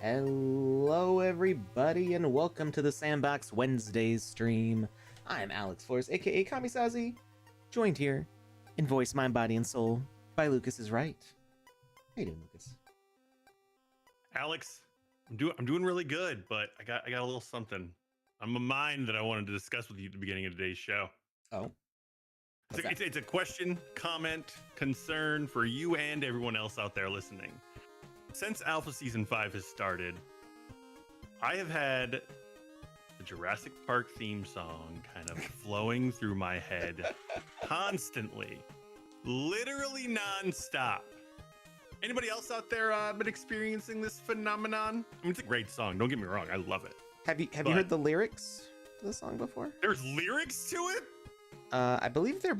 Hello everybody and welcome to the Sandbox Wednesdays stream. I'm Alex Flores, aka Kamisazi, joined here in voice, mind, body, and soul by Lucas is Right. How you doing, Lucas? Alex, I'm doing really good, but I got a little something on my mind that I wanted to discuss with you at the beginning of today's show. Oh. It's a question, comment, concern for you and everyone else out there listening. Since Alpha Season 5 has started, I have had the Jurassic Park theme song kind of flowing through my head constantly, literally nonstop. Anybody else out there been experiencing this phenomenon? I mean, it's a great song. Don't get me wrong. I love it. Have you heard the lyrics to the song before? There's lyrics to it? I believe they're...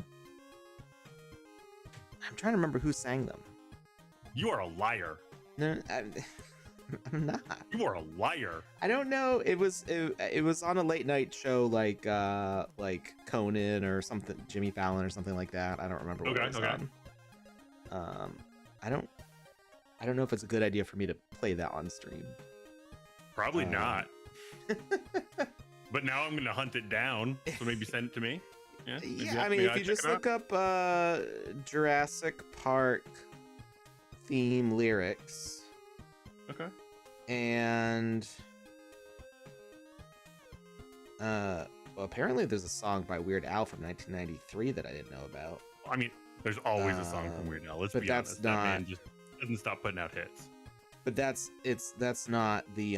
I'm trying to remember who sang them. You are a liar. No, I'm not. You are a liar. I don't know. It was on a late night show like Conan or something, Jimmy Fallon or something like that. I don't remember what it was on. I don't know if it's a good idea for me to play that on stream. Probably not. But now I'm gonna hunt it down. So maybe send it to me. Yeah, I mean, if you just look up Jurassic Park theme lyrics. Okay. And well, apparently there's a song by Weird Al from 1993 that I didn't know about. I mean, there's always a song from Weird Al. Let's be honest. That man just doesn't stop putting out hits. But that's not the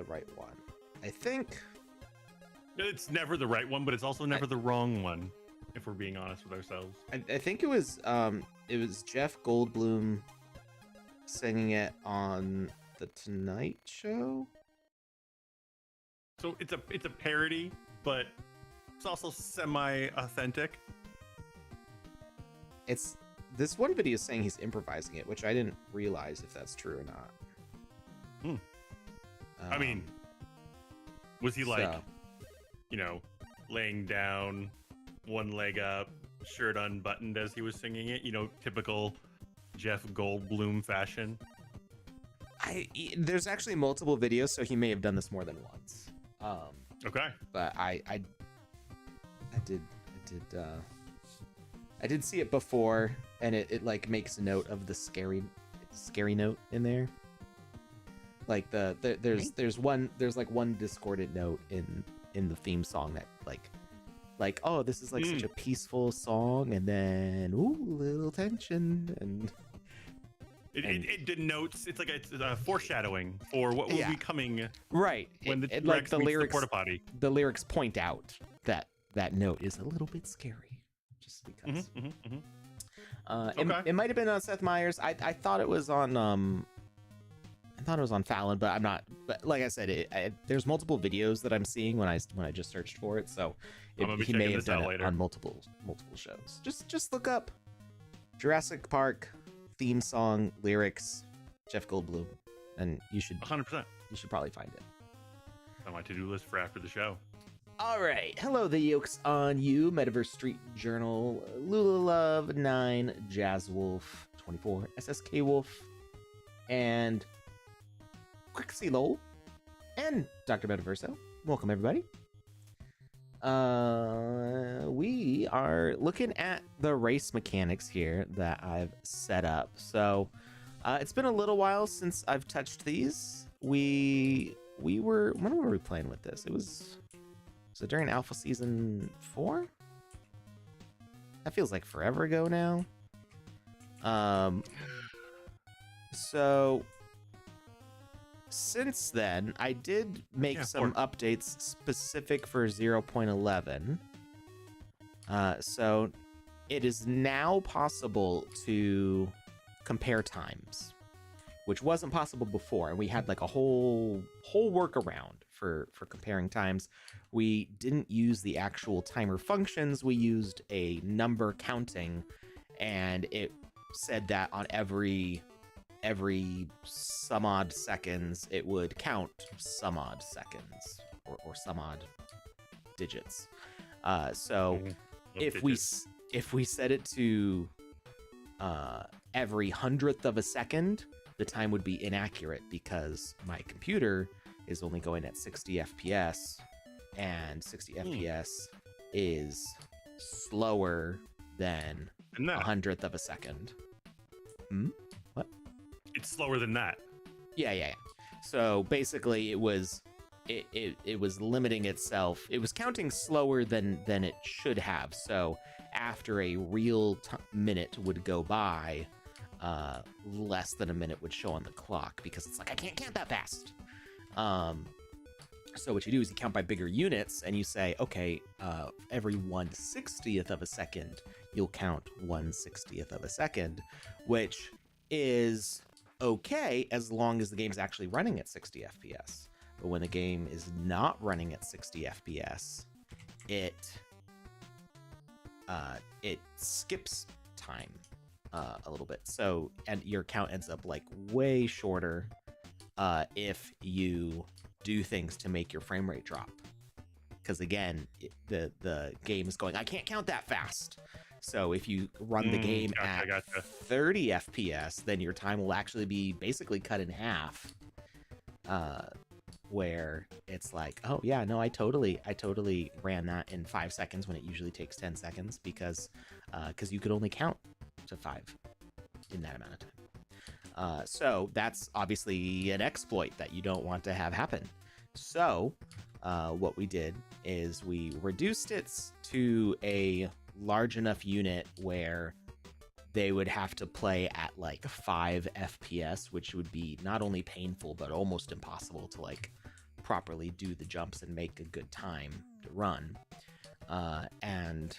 right one. I think it's never the right one, but it's also never the wrong one, if we're being honest with ourselves. I think it was Jeff Goldblum singing it on The Tonight Show. So it's a parody, but it's also semi-authentic. It's this one video saying he's improvising it, which I didn't realize if that's true or not. I mean, was he like, laying down, one leg up, shirt unbuttoned as he was singing it? Typical Jeff Goldblum fashion. There's actually multiple videos, so he may have done this more than once. Okay. But I did see it before, and it like makes a note of the scary note in there. Like there's one discordant note in the theme song that like oh, this is like such a peaceful song, and then little tension, and it denotes, it's like a foreshadowing for what will be coming. Right. When the like the lyrics, porta potty. The lyrics point out that note is a little bit scary, just because. Okay. It might have been on Seth Meyers. I thought it was on. I thought it was on Fallon, but I'm not. But like I said, there's multiple videos that I'm seeing when I just searched for it, so he may have done it on multiple shows. Just look up Jurassic Park theme song lyrics, Jeff Goldblum, and you should 100%. You should probably find it. On my to-do list for after the show. All right. Hello, the yolks on you. Metaverse Street Journal, Lula Love 9, Jazz Wolf 24, SSK Wolf, and Quixie Lowell, and Dr. Metaverso. Welcome, everybody. We are looking at the race mechanics here that I've set up. So it's been a little while since I've touched these. When were we playing with this? It was during Alpha Season 4? That feels like forever ago now. So since then, I did make some updates specific for 0.11. So it is now possible to compare times, which wasn't possible before. And we had like a whole workaround for comparing times. We didn't use the actual timer functions. We used a number counting, and it said that on every some odd seconds, it would count some odd seconds or some odd digits. So if we set it to every 100th of a second, the time would be inaccurate because my computer is only going at 60 FPS, and 60 FPS is slower than a 100th of a second. What? It's slower than that. Yeah. So basically, it was limiting itself. It was counting slower than it should have. So after a real minute would go by, less than a minute would show on the clock because it's like, I can't count that fast. So what you do is you count by bigger units, and you say, okay, every 1/60th of a second, you'll count 1/60th of a second, which is okay as long as the game's actually running at 60 FPS. But when the game is not running at 60 FPS, it skips time a little bit. So, and your count ends up like way shorter if you do things to make your frame rate drop. Because again, the game is going, I can't count that fast. So if you run the game at 30 FPS, then your time will actually be basically cut in half. Where it's like, oh yeah, no, I totally ran that in 5 seconds when it usually takes 10 seconds because you could only count to 5 in that amount of time. So that's obviously an exploit that you don't want to have happen. So what we did is we reduced it to a large enough unit where they would have to play at like 5 FPS, which would be not only painful but almost impossible to like properly do the jumps and make a good time to run. And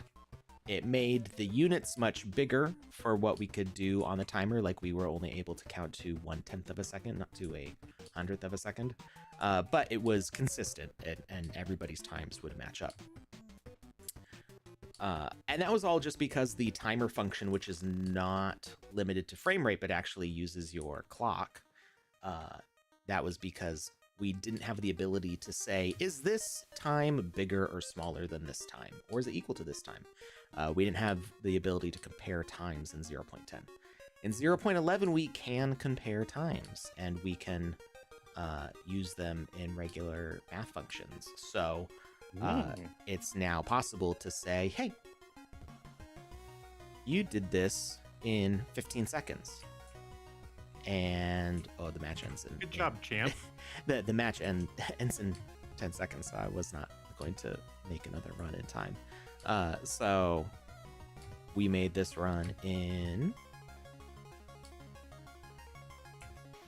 it made the units much bigger for what we could do on the timer. Like we were only able to count to 1/10 of a second, not to a 100th of a second. But it was consistent, and everybody's times would match up. And that was all just because the timer function, which is not limited to frame rate, but actually uses your clock, that was because we didn't have the ability to say, is this time bigger or smaller than this time? Or is it equal to this time? We didn't have the ability to compare times in 0.10. In 0.11, we can compare times, and we can use them in regular math functions. So it's now possible to say, hey, you did this in 15 seconds. And the match ends in... Good job, champ. the match ends in 10 seconds, so I was not going to make another run in time. So we made this run in...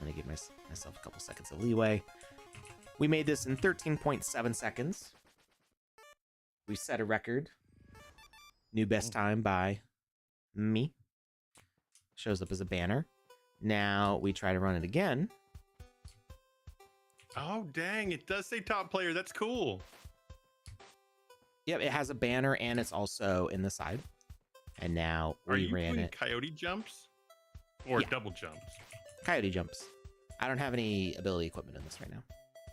I'm going to give myself a couple seconds of leeway. We made this in 13.7 seconds. We set a record. New best time by me. Shows up as a banner. Now we try to run it again. Oh, dang. It does say top player. That's cool. Yep, it has a banner and it's also in the side. And now we ran doing it. coyote jumps or double jumps? Coyote jumps. I don't have any ability equipment in this right now.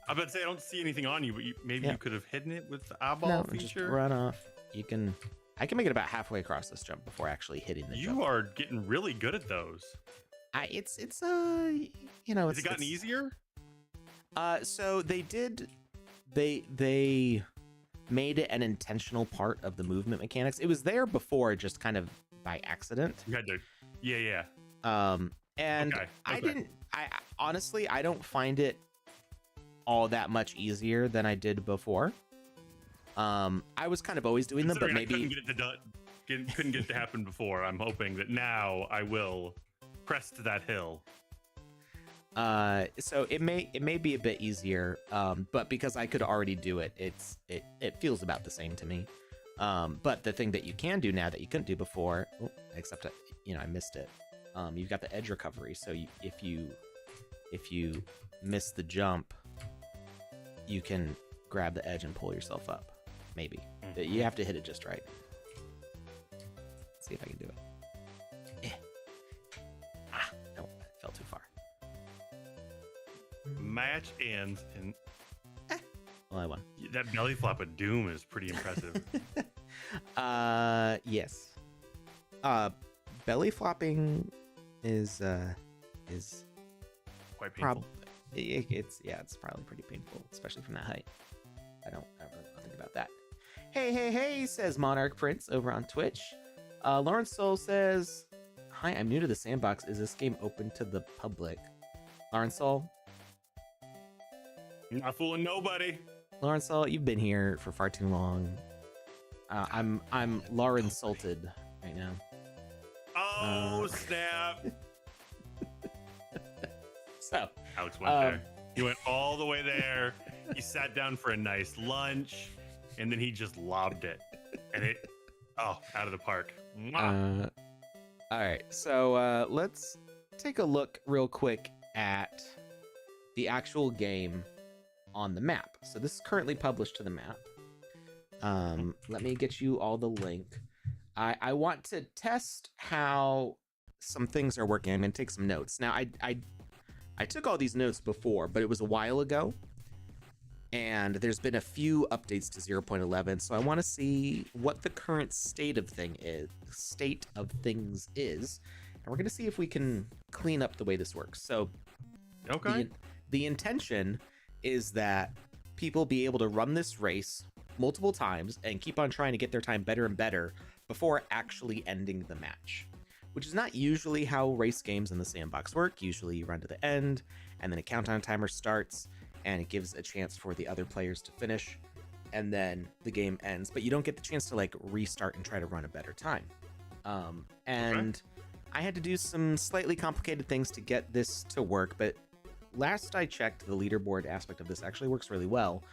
I was about to say I don't see anything on you, but maybe you could have hidden it with the eyeball No, feature. just run off. I can make it about halfway across this jump before actually hitting the jump. You are getting really good at those. It's you know, has it gotten easier? So they made it an intentional part of the movement mechanics. It was there before, just kind of by accident. You had to, yeah. And okay. I honestly, I don't find it all that much easier than I did before. I was kind of always doing them, but maybe couldn't get it to happen before. I'm hoping that now I will crest that hill. So it may be a bit easier, but because I could already do it, it feels about the same to me. But the thing that you can do now that you couldn't do before, except I missed it. You've got the edge recovery. So if you miss the jump, you can grab the edge and pull yourself up. Maybe you have to hit it just right. Let's see if I can do it. No, I fell too far. Match ends in. Well, I won. That belly flop of doom is pretty impressive. Yes. Belly flopping is quite painful. It's probably pretty painful, especially from that height. I don't ever think about that. Hey, says Monarch Prince over on Twitch. Lawrence Soul says, "Hi, I'm new to the Sandbox. Is this game open to the public?" Lawrence Soul? Not fooling nobody. Lawrence Soul, you've been here for far too long. I'm Lawrence Salted right now. Oh, snap. So Alex went there. He went all the way there. He sat down for a nice lunch, and then he just lobbed it. And out of the park. All right, so let's take a look real quick at the actual game on the map. So this is currently published to the map. Let me get you all the link. I want to test how some things are working. I'm going to take some notes. Now, I took all these notes before, but it was a while ago. And there's been a few updates to 0.11, so I want to see what the current state of things is. And we're going to see if we can clean up the way this works. So okay. The intention is that people be able to run this race multiple times and keep on trying to get their time better and better before actually ending the match, which is not usually how race games in the Sandbox work. Usually you run to the end and then a countdown timer starts and it gives a chance for the other players to finish and then the game ends, but you don't get the chance to restart and try to run a better time. And I had to do some slightly complicated things to get this to work, but last I checked, the leaderboard aspect of this actually works really well,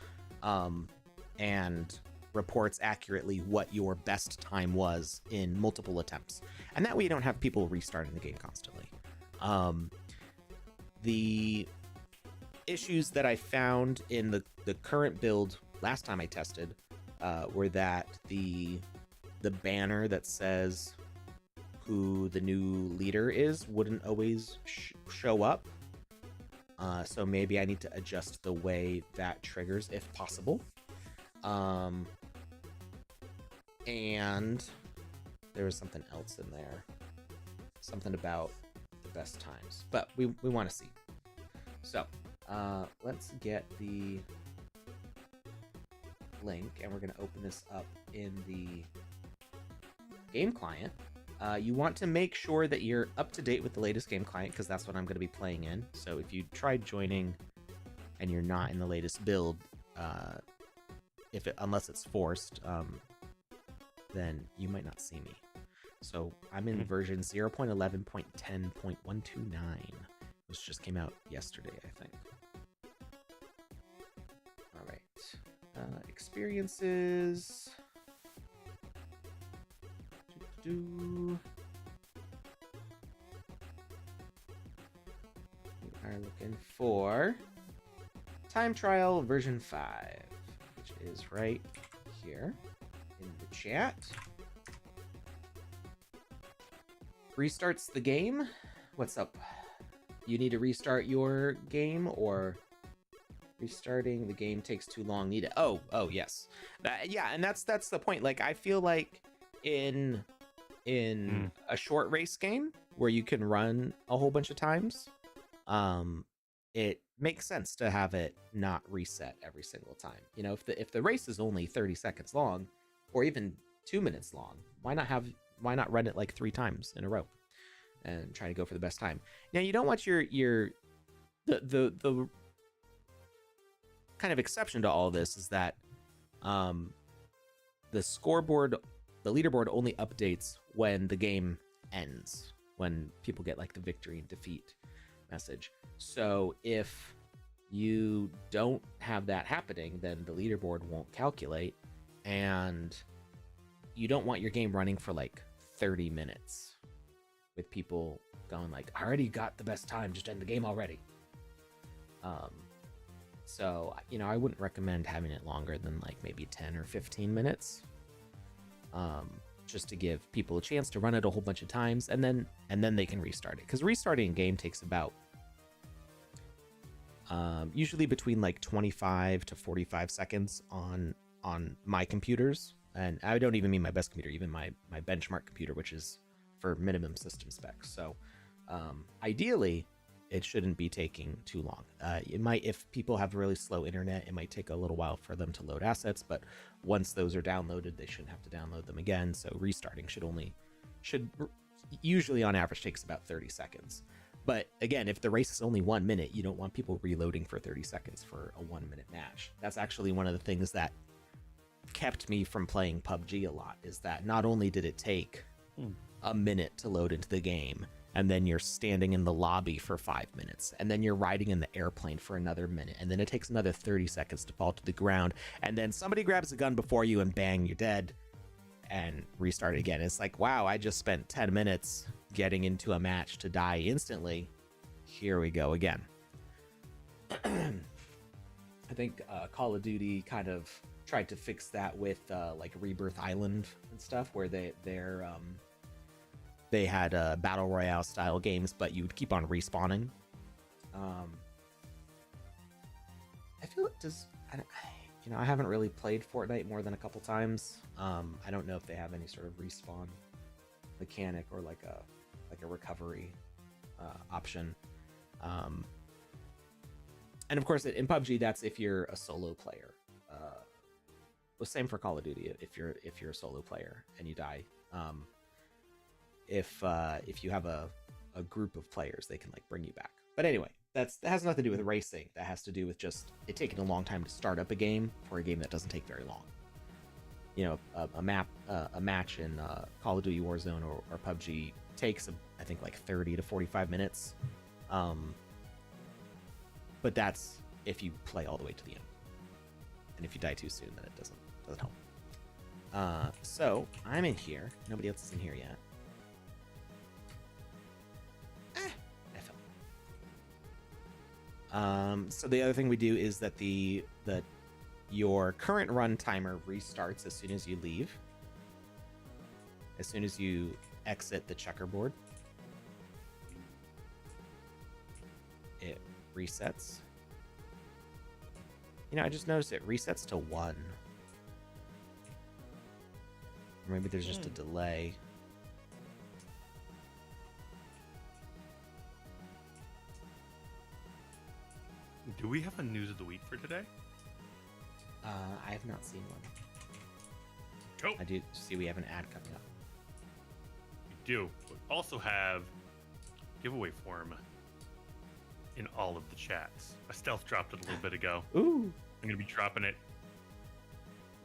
and reports accurately what your best time was in multiple attempts. And that way you don't have people restarting the game constantly. The issues that I found in the current build last time I tested were that the banner that says who the new leader is wouldn't always show up. So maybe I need to adjust the way that triggers if possible. And there was something else in there. Something about the best times. But we want to see. So let's get the link, and we're going to open this up in the game client. You want to make sure that you're up to date with the latest game client, because that's what I'm going to be playing in. So if you tried joining and you're not in the latest build, unless it's forced, then you might not see me. So I'm in version 0.11.10.129, which just came out yesterday, I think. All right. Experiences. We are looking for time trial version 5, which is right here in the chat. Restarts the game. What's up? You need to restart your game, or restarting the game takes too long? Need it? Oh, yes. Yeah, and that's the point. Like, I feel like in a short race game where you can run a whole bunch of times, it makes sense to have it not reset every single time. You know, if the race is only 30 seconds long, or even 2 minutes long, why not run it like 3 times in a row and try to go for the best time? Now, you don't want the kind of exception to all of this is that the scoreboard, the leaderboard only updates when the game ends, when people get like the victory and defeat message. So if you don't have that happening, then the leaderboard won't calculate, and you don't want your game running for like 30 minutes with people going like, I already got the best time, just end the game already. So, you know, I wouldn't recommend having it longer than like maybe 10 or 15 minutes, just to give people a chance to run it a whole bunch of times, and then they can restart it. Because restarting a game takes about usually between like 25 to 45 seconds on my computers, and I don't even mean my best computer, even my benchmark computer, which is for minimum system specs. So ideally, it shouldn't be taking too long. It might, if people have really slow internet, it might take a little while for them to load assets, but once those are downloaded, they shouldn't have to download them again. So restarting should usually on average takes about 30 seconds. But again, if the race is only 1 minute, you don't want people reloading for 30 seconds for a 1 minute match. That's actually one of the things that kept me from playing PUBG a lot, is that not only did it take a minute to load into the game, and then you're standing in the lobby for 5 minutes, and then you're riding in the airplane for another minute, and then it takes another 30 seconds to fall to the ground, and then somebody grabs a gun before you and bang, you're dead, and restart it again. It's like, wow, I just spent 10 minutes getting into a match to die instantly. Here we go again. I think Call of Duty kind of tried to fix that with like Rebirth Island and stuff, where they had battle royale style games, but you would keep on respawning. I feel it does. I haven't really played Fortnite more than a couple times. I don't know if they have any sort of respawn mechanic or like a recovery option. And of course, in PUBG, that's if you're a solo player. The same for Call of Duty. If you're a solo player and you die. If you have a group of players, they can like bring you back. But anyway, that has nothing to do with racing. That has to do with just it taking a long time to start up a game for a game that doesn't take very long. You know, a match in Call of Duty Warzone or PUBG takes I think like 30 to 45 minutes. But that's if you play all the way to the end. And if you die too soon, then it doesn't help. So I'm in here. Nobody else is in here yet. So the other thing we do is that your current run timer restarts as soon as you leave. As soon as you exit the checkerboard, it resets. You know, I just noticed it resets to 1. Or maybe there's just a delay. Do we have a news of the week for today? I have not seen one. Oh. I do see we have an ad coming up. We do. We also have giveaway form in all of the chats. I stealth dropped it a little bit ago. Ooh. I'm going to be dropping it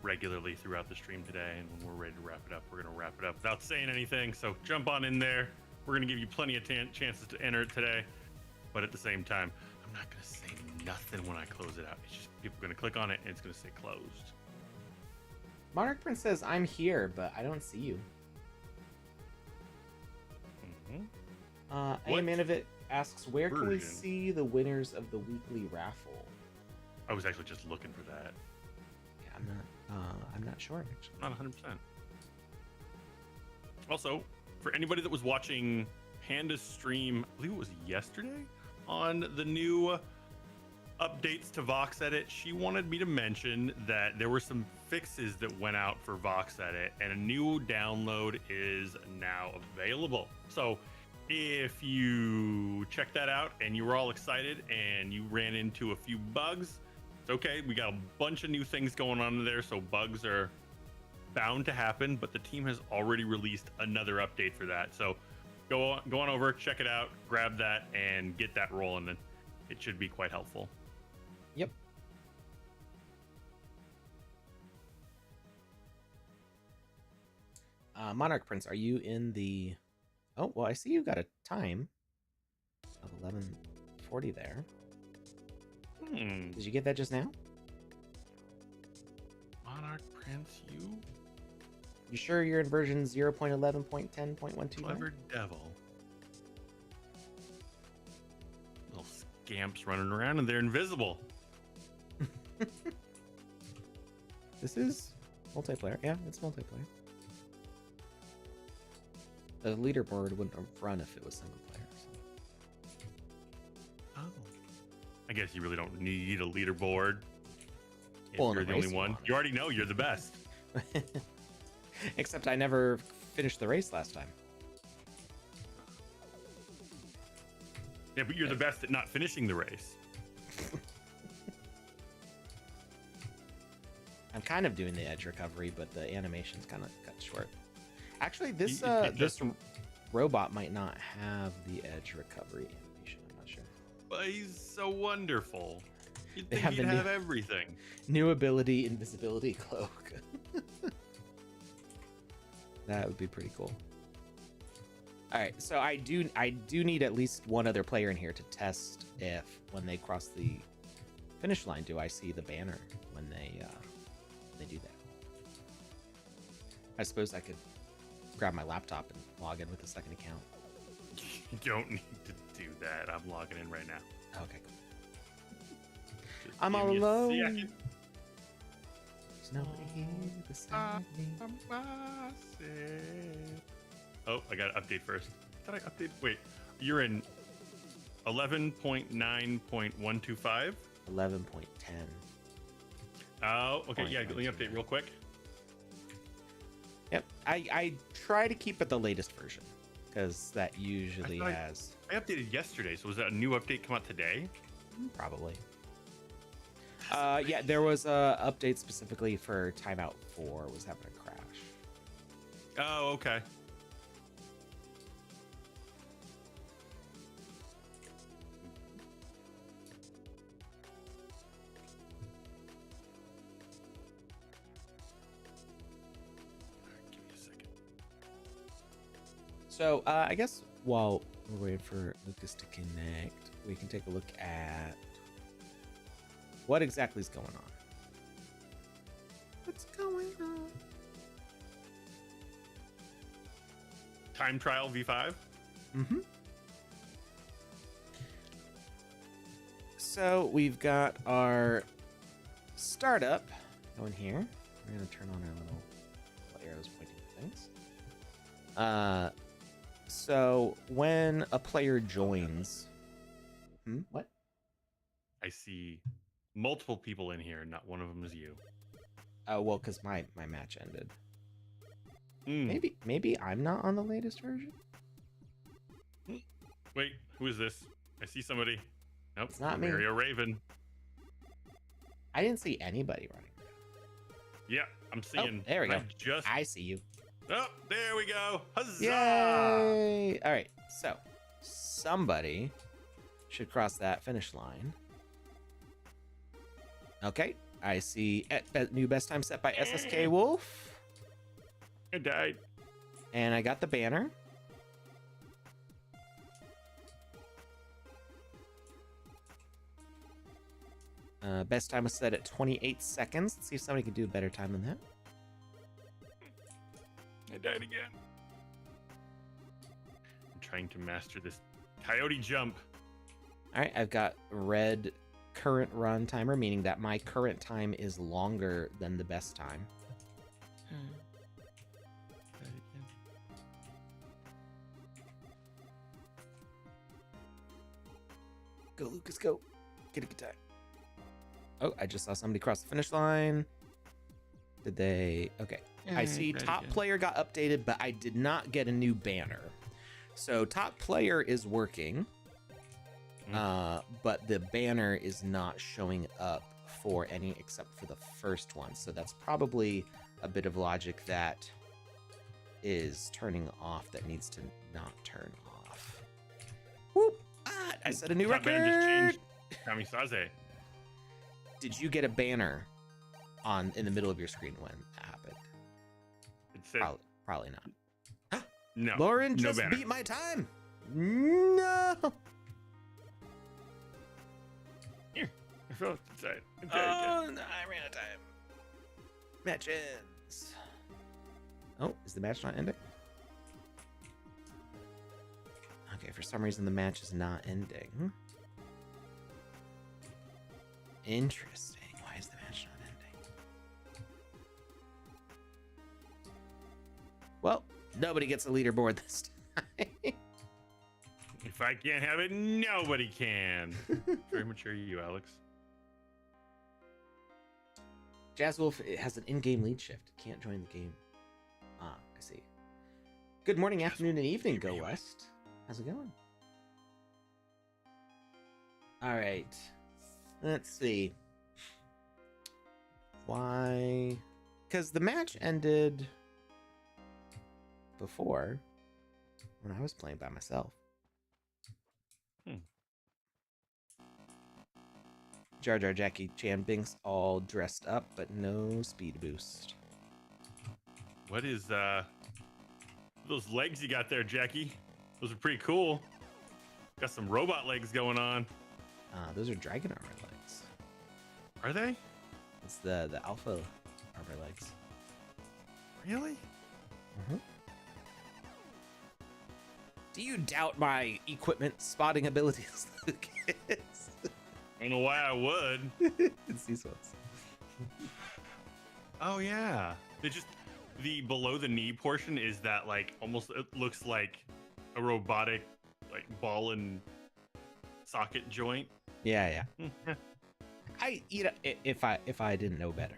regularly throughout the stream today, and when we're ready to wrap it up, we're going to wrap it up without saying anything. So jump on in there. We're going to give you plenty of chances to enter it today, but at the same time, I'm not going to say nothing when I close it out. It's just people are going to click on it and it's going to say closed. Monarch Prince says, I'm here, but I don't see you. Mm-hmm. Amanavit asks, where can we see the winners of the weekly raffle? I was actually just looking for that. Yeah, I'm not sure actually. Not 100%. Also, for anybody that was watching Panda's stream, I believe it was yesterday, on the new updates to VoxEdit, she wanted me to mention that there were some fixes that went out for VoxEdit, and a new download is now available. So if you check that out and you were all excited and you ran into a few bugs, it's okay. We got a bunch of new things going on there, so bugs are bound to happen, but the team has already released another update for that. So go on over, check it out, grab that, and get that rolling, and it should be quite helpful. Yep. Monarch Prince, are you in the... Oh, well, I see you got a time of 11:40 there. Did you get that just now? Monarch Prince, You sure you're in version 0.11.10.125? clever devil. Little scamps running around and they're invisible. This is multiplayer. Yeah, it's multiplayer. The leaderboard wouldn't have run if it was single player. So. Oh. I guess you really don't need a leaderboard if Well, in you're a the race only you one. want it. You already know you're the best. Except I never finished the race last time. Yeah, but you're the best at not finishing the race. I'm kind of doing the edge recovery, but the animation's kind of cut short. Actually, this just- robot might not have the edge recovery animation. I'm not sure. But he's so wonderful. You'd They think have he'd the new- have everything. New ability, invisibility cloak. That would be pretty cool. All right, so I do need at least one other player in here to test if when they cross the finish line, do I see the banner when they do that? I suppose I could grab my laptop and log in with a second account. You don't need to do that. I'm logging in right now. Okay, cool. Just I'm give all me a alone. second. There's nobody here beside me. Oh, I got to update first. Did I update? Wait, you're in 11.9.125? 11.10. Oh, okay. Yeah, let me update real quick. Yep, I try to keep it the latest version because that usually has I updated yesterday, so was that a new update come out today? probably. Yeah, there was a update specifically for Timeout 4 was having a crash. Oh, okay. Give me a second. So I guess while we're waiting for Lucas to connect, we can take a look at what exactly is going on. What's going on? Time trial V5. Mm-hmm. So we've got our startup going here. We're gonna turn on our little arrows pointing to things. So when a player joins, what? I see multiple people in here. Not one of them is you. Oh well, because my match ended. Hmm. Maybe I'm not on the latest version. Wait, who is this? I see somebody. Nope, It's not me. Mario Raven. I didn't see anybody running. Yeah, I'm seeing. there we go. Just. I see you. Oh, there we go. Huzzah! Yay! All right, so somebody should cross that finish line. Okay, I see new best time set by SSK Wolf, I died. and I got the banner. Best time was set at 28 seconds. Let's see if somebody can do a better time than that. I died again. I'm trying to master this coyote jump. All right, I've got red current run timer, meaning that my current time is longer than the best time. Go, Lucas, go. Get a good time. Oh, I just saw somebody cross the finish line. Did they? Okay. I see top player got updated, but I did not get a new banner. So top player is working, but the banner is not showing up for any except for the first one. So that's probably a bit of logic that is turning off that needs to not turn off. Whoop! Ah, I set a new record. Just changed Kamisaze. Did you get a banner in the middle of your screen when that happened? It said probably not. No. Lauren just banner. beat my time. No. Here. Oh, no, I ran out of time. Match ends. Oh, is the match not ending? Okay, for some reason the match is not ending. Interesting. Why is the match not ending? Well, nobody gets a leaderboard this time. If I can't have it, nobody can. Very mature you, Alex. Jazzwolf has an in-game lead shift. Can't join the game. Ah, I see. Good morning, afternoon, and evening, Go West. How's it going? All right. Let's see. Why? Because the match ended before when I was playing by myself. Jar Jar Jackie Chan Binks all dressed up, but no speed boost. What is those legs you got there, Jackie? Those are pretty cool. Got some robot legs going on. Those are dragon armor legs. Are they? It's the alpha armor legs. Really? Mm-hmm. Do you doubt my equipment spotting abilities, Lucas? I don't know why I would. It's these ones. Oh yeah. The below the knee portion is that like almost it looks like a robotic like ball and socket joint. Yeah. If I didn't know better,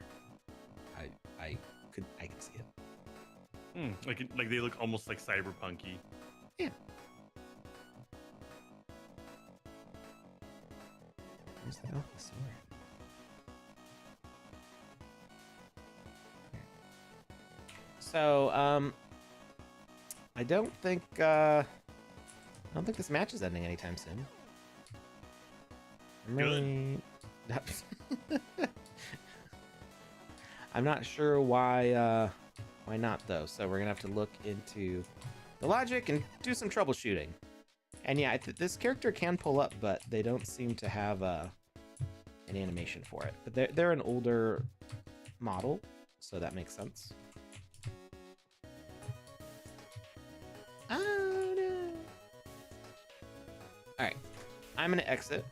I could see it. Like they look almost like cyberpunky. Yeah. Where's the alpha sword? So, I don't think this match is ending anytime soon. I'm really... I'm not sure why not though. So we're gonna have to look into the logic and do some troubleshooting. And yeah, this character can pull up, but they don't seem to have an animation for it. But they're an older model, so that makes sense. Oh no! All right, I'm gonna exit,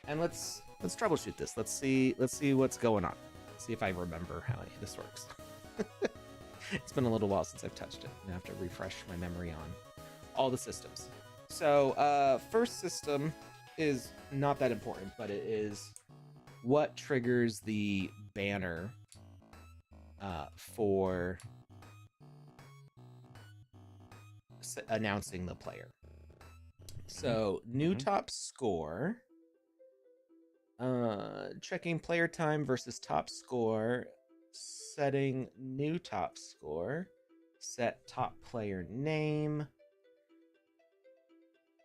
and let's troubleshoot this. Let's see what's going on. See if I remember how this works. It's been a little while since I've touched it. I have to refresh my memory on all the systems. So first system is not that important, but it is what triggers the banner for announcing the player. So new top score, checking player time versus top score, setting new top score, set top player name.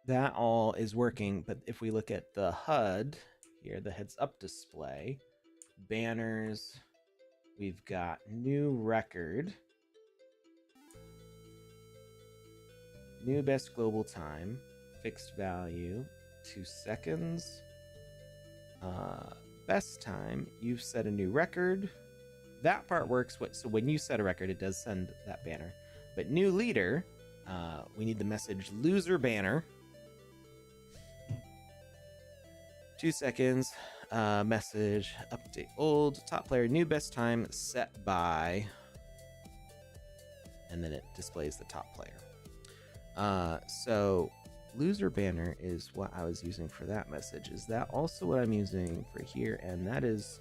That all is working, but if we look at the HUD here, the heads up display, banners, we've got new record, new best global time, fixed value, 2 seconds, best time, you've set a new record. That part works. So when you set a record, it does send that banner. But new leader, we need the message loser banner. 2 seconds. Message, update old, top player, new best time set by, and then it displays the top player. So loser banner is what I was using for that message. Is that also what I'm using for here? And that is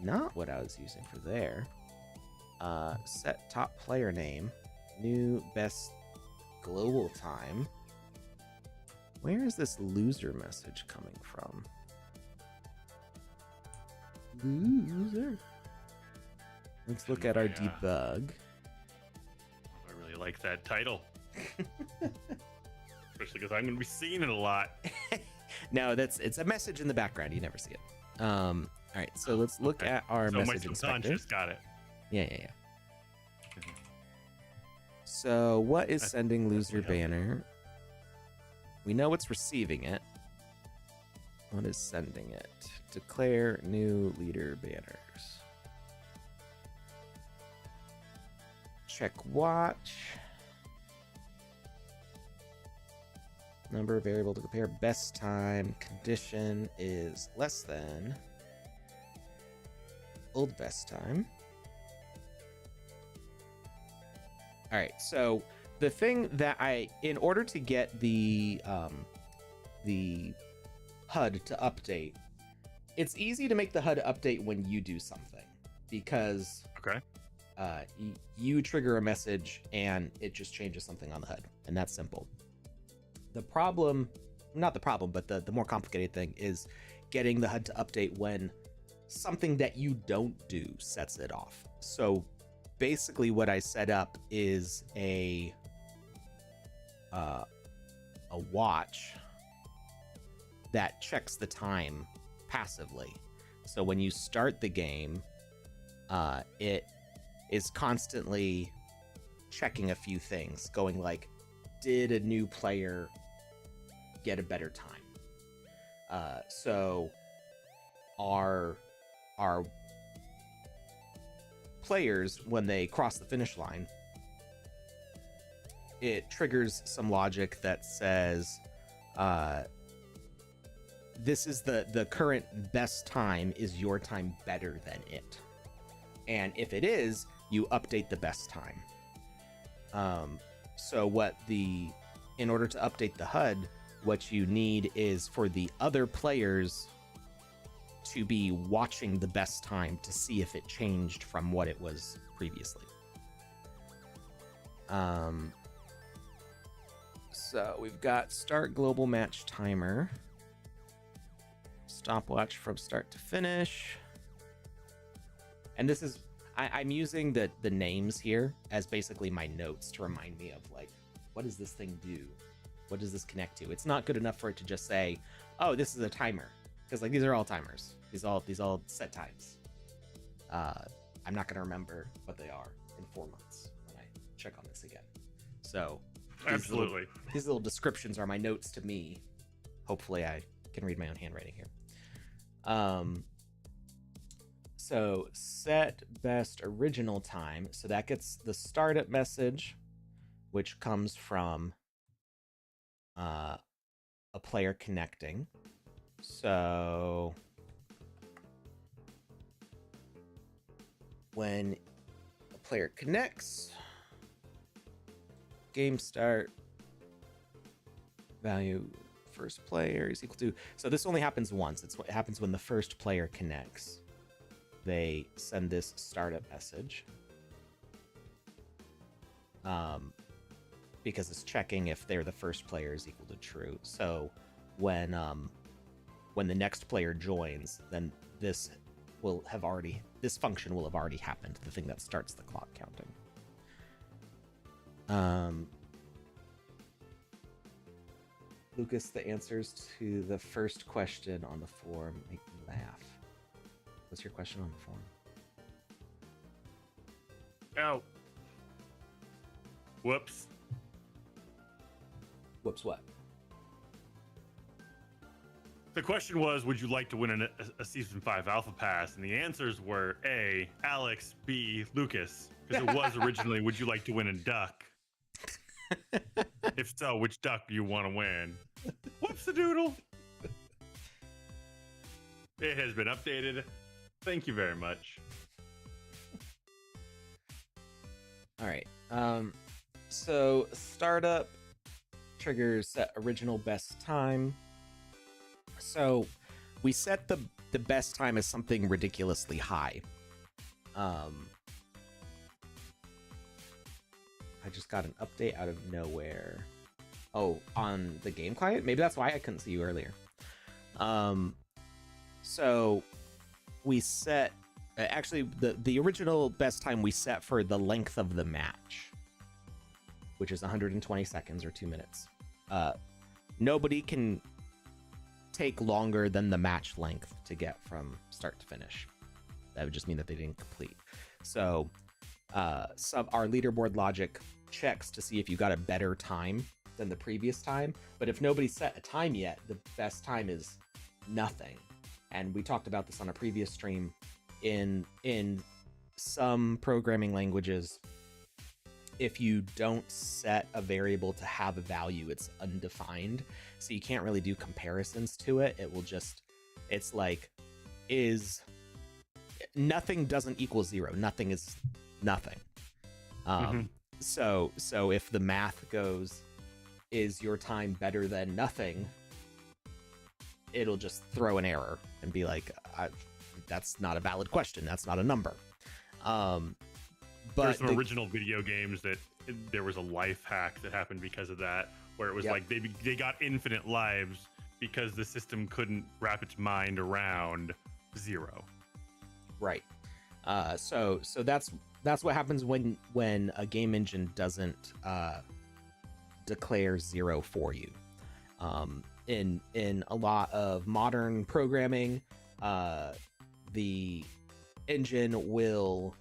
not what I was using for there. Set top player name, new best global time. Where is this loser message coming from? Loser. Let's look at our debug. I really like that title. Especially because I'm going to be seeing it a lot. No, it's a message in the background. You never see it. All right, so let's look at our message inspector. Got it. Yeah. So what is sending loser banner? We know it's receiving it. What is sending it? Declare new leader banners. Check watch. Number variable to compare. Best time condition is less than old best time. All right, so the thing that in order to get the HUD to update, it's easy to make the HUD update when you do something because you trigger a message and it just changes something on the HUD, and that's simple. The problem, not the problem, but the more complicated thing is getting the HUD to update when something that you don't do sets it off. So basically what I set up is a watch that checks the time passively. So when you start the game, it is constantly checking a few things, going like, did a new player get a better time? So our players, when they cross the finish line, it triggers some logic that says this is the current best time, is your time better than it? And if it is, you update the best time. So in order to update the HUD, what you need is for the other players to be watching the best time to see if it changed from what it was previously. So we've got start global match timer, stopwatch from start to finish. And this is, I'm using the names here as basically my notes to remind me of like, what does this thing do? What does this connect to? It's not good enough for it to just say, oh, this is a timer. Because like these are all timers. These all set times. I'm not gonna remember what they are in 4 months when I check on this again. So absolutely, these little descriptions are my notes to me. Hopefully, I can read my own handwriting here. So set best original time. So that gets the startup message, which comes from a player connecting. So when a player connects, game start value first player is equal to, so this only happens once. It's what happens when the first player connects. They send this startup message because it's checking if they're the first player is equal to true. So when the next player joins, then this function will have already happened, the thing that starts the clock counting. Lucas, the answers to the first question on the form make me laugh. What's your question on the form? Oh. Whoops. Whoops what? The question was, would you like to win a Season 5 Alpha Pass? And the answers were A, Alex, B, Lucas. Because it was originally, would you like to win a duck? If so, which duck do you want to win? Whoops the doodle. It has been updated. Thank you very much. All right. So startup triggers set original best time. So we set the best time as something ridiculously high. I just got an update out of nowhere. Oh, on the game client? Maybe that's why I couldn't see you earlier. So we set actually the original best time we set for the length of the match, which is 120 seconds or 2 minutes. Nobody can take longer than the match length to get from start to finish. That would just mean that they didn't complete. So our leaderboard logic checks to see if you got a better time than the previous time, but if nobody set a time yet, the best time is nothing. And we talked about this on a previous stream. In some programming languages, if you don't set a variable to have a value, it's undefined, so you can't really do comparisons to it. It will just, it's like, is nothing doesn't equal 0. Nothing is nothing. So if the math goes, is your time better than nothing, it'll just throw an error and be like, that's not a valid question. That's not a number. But there's some original video games that there was a life hack that happened because of that, where it was like they got infinite lives because the system couldn't wrap its mind around 0. Right. So that's what happens when a game engine doesn't declare 0 for you. In a lot of modern programming, the engine will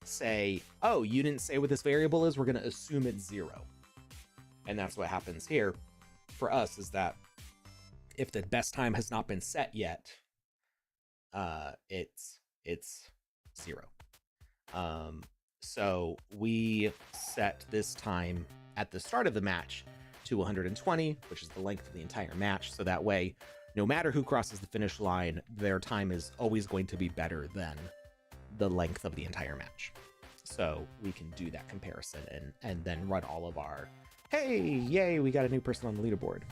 say, oh, you didn't say what this variable is, we're going to assume it's 0. And that's what happens here for us, is that if the best time has not been set yet, it's 0. So we set this time at the start of the match to 120, which is the length of the entire match. So that way, no matter who crosses the finish line, their time is always going to be better than the length of the entire match. So we can do that comparison and then run all of our, hey, yay, we got a new person on the leaderboard.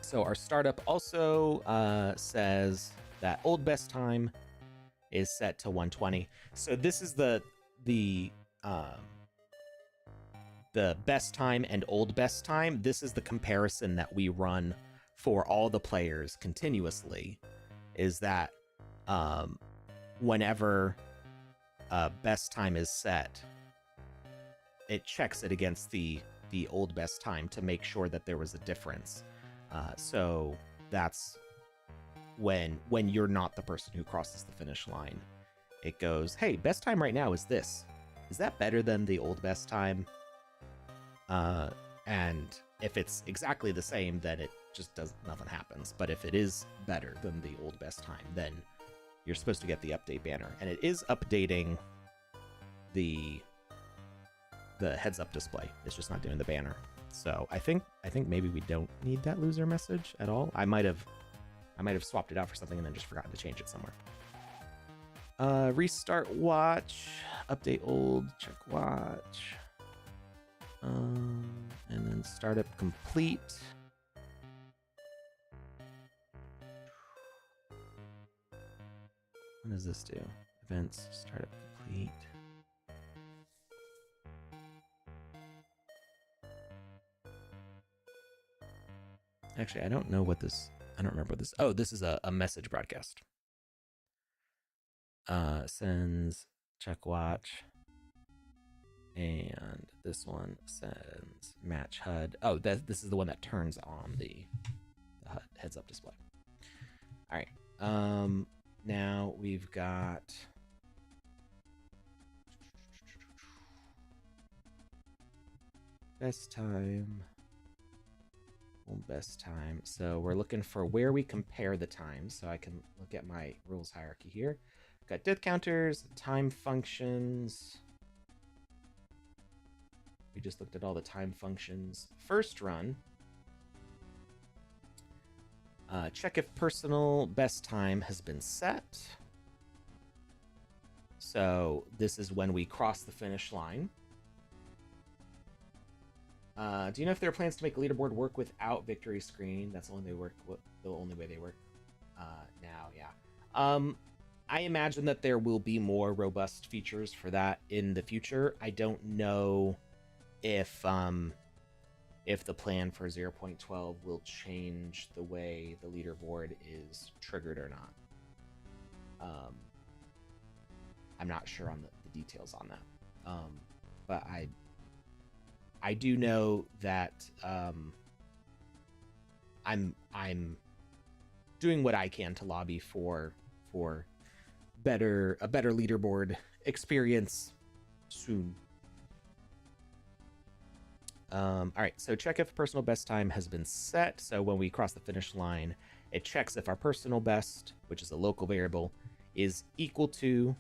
So our startup also says that old best time is set to 120. So this is the best time and old best time. This is the comparison that we run for all the players continuously, is that whenever best time is set, it checks it against the old best time to make sure that there was a difference. So that's when you're not the person who crosses the finish line. It goes, hey, best time right now is this. Is that better than the old best time? And if it's exactly the same, then it just nothing happens. But if it is better than the old best time, then you're supposed to get the update banner. And it is updating the heads up display. It's just not doing the banner. So I think maybe we don't need that loser message at all. I might have swapped it out for something and then just forgotten to change it somewhere. Restart watch, update old, check watch. And then startup complete. What does this do? Events, startup complete. Actually, I don't know what this, I don't remember what this, oh, this is a message broadcast. Sends check watch. And this one sends match HUD. Oh, this is the one that turns on the HUD heads up display. All right. Now we've got best time. Best time. So we're looking for where we compare the times. So I can look at my rules hierarchy here. Got death counters, time functions. We just looked at all the time functions. First run. Check if personal best time has been set. So this is when we cross the finish line. Do you know if there are plans to make leaderboard work without victory screen? That's the only way they work now. Yeah. I imagine that there will be more robust features for that in the future. I don't know if the plan for 0.12 will change the way the leaderboard is triggered or not. I'm not sure on the details on that. But I do know that I'm doing what I can to lobby for a better leaderboard experience soon. All right, so check if personal best time has been set. So when we cross the finish line, it checks if our personal best, which is a local variable, is equal to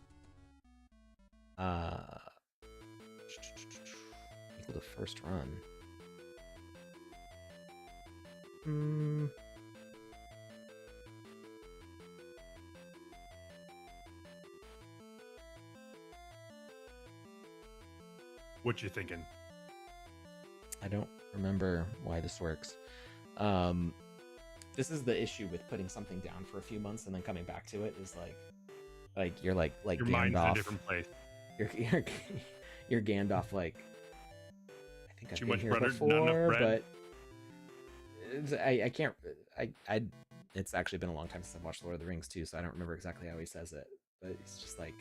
equal to first run. What you thinking? I don't remember why this works. This is the issue with putting something down for a few months and then coming back to it, is like you're like your Gandalf. mind's in a different place. You're Gandalf. Like, I think I've Too been much here butter, before, not enough bread. but I can't. I it's actually been a long time since I've watched Lord of the Rings too, so I don't remember exactly how he says it. But it's just like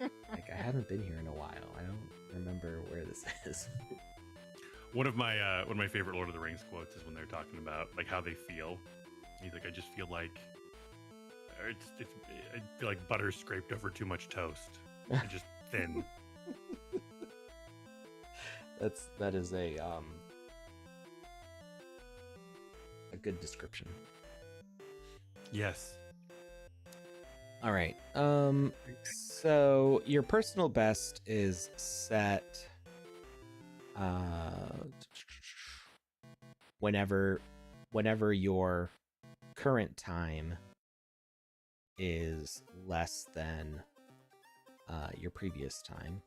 I haven't been here in a while. I don't remember where this is. One of my favorite Lord of the Rings quotes is when they're talking about like how they feel. He's like, I just feel like I feel like butter scraped over too much toast. And just thin. That is a good description. Yes. All right. So your personal best is set whenever your current time is less than your previous time,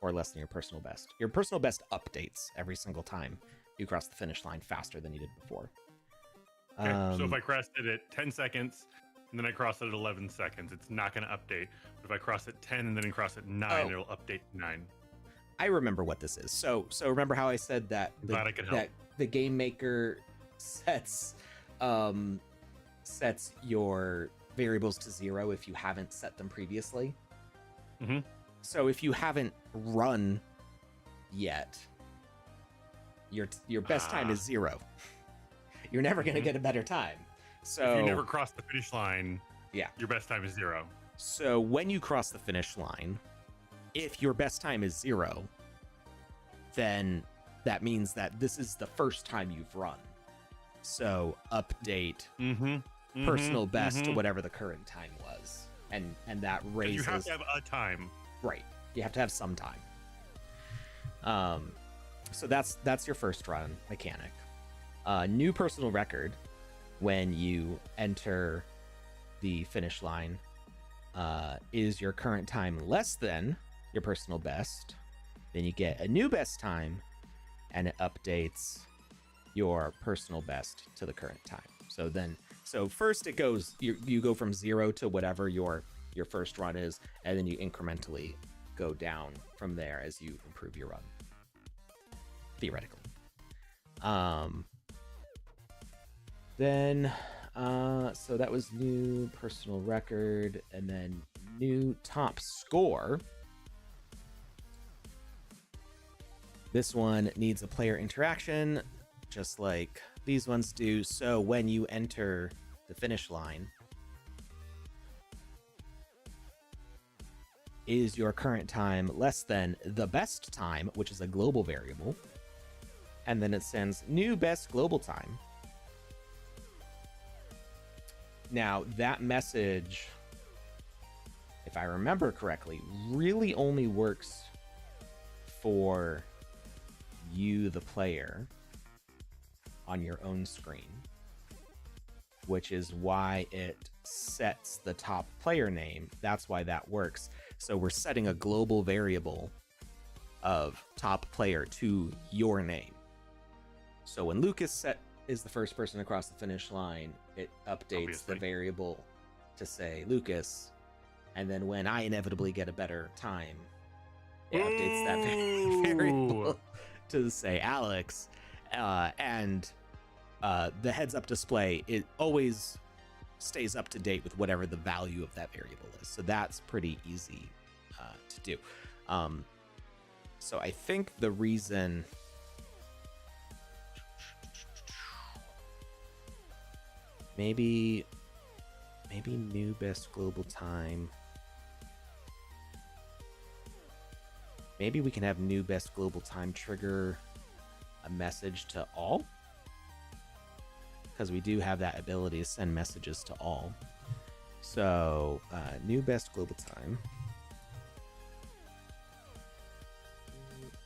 or less than your personal best. Your personal best updates every single time you cross the finish line faster than you did before. Okay, so if I crossed it at 10 seconds and then I cross it at 11 seconds, it's not going to update. But if I cross at 10 and then I cross at 9, it'll update 9. I remember what this is. So remember how I said that Glad I could help. that the Game Maker sets your variables to 0 if you haven't set them previously. Mm-hmm. So if you haven't run yet, your best time is 0. You're never going to get a better time. So if you never cross the finish line, yeah, your best time is 0. So when you cross the finish line, if your best time is 0, then that means that this is the first time you've run. So update personal best to whatever the current time was, and that raises. You have to have a time, right? You have to have some time. So that's your first run mechanic. New personal record when you enter the finish line is your current time less than your personal best. Then you get a new best time, and it updates your personal best to the current time. So first it goes, you go from 0 to whatever your first run is, and then you incrementally go down from there as you improve your run, theoretically. Then so that was new personal record, and then new top score. This one needs a player interaction, just like these ones do. So when you enter the finish line, is your current time less than the best time, which is a global variable, and then it sends new best global time. Now, that message, if I remember correctly, really only works for you, the player, on your own screen. which is why it sets the top player name. That's why that works. So we're setting a global variable of top player to your name. So when Lucas is the first person across the finish line, it updates the variable to say Lucas. And then when I inevitably get a better time, it updates that variable to say Alex. And the heads up display, it always stays up to date with whatever the value of that variable is. So that's pretty easy to do. So I think the reason maybe new best global time. Maybe we can have new best global time trigger a message to all, because we do have that ability to send messages to all. So new best global time.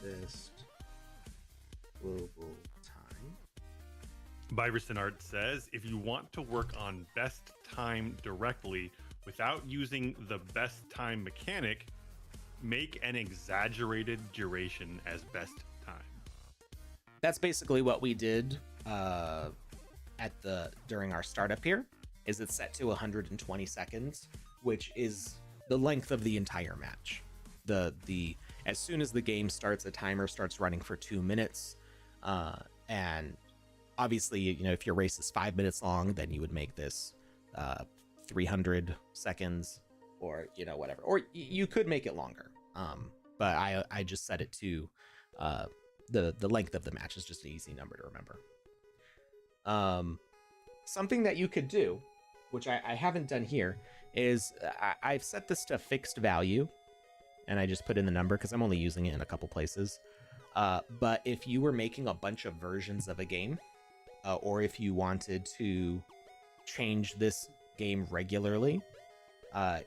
Best global time. Byverson Art says, if you want to work on best time directly without using the best time mechanic, make an exaggerated duration as best time. That's basically what we did during our startup here. Is it's set to 120 seconds, which is the length of the entire match. The as soon as the game starts, a timer starts running for 2 minutes, and obviously, you know, if your race is 5 minutes long, then you would make this 300 seconds, or you know, whatever, or you could make it longer. But I just set it to the length of the match is just an easy number to remember. Something that you could do, which I haven't done here, is I've set this to fixed value, and I just put in the number because I'm only using it in a couple places. But if you were making a bunch of versions of a game, or if you wanted to change this game regularly,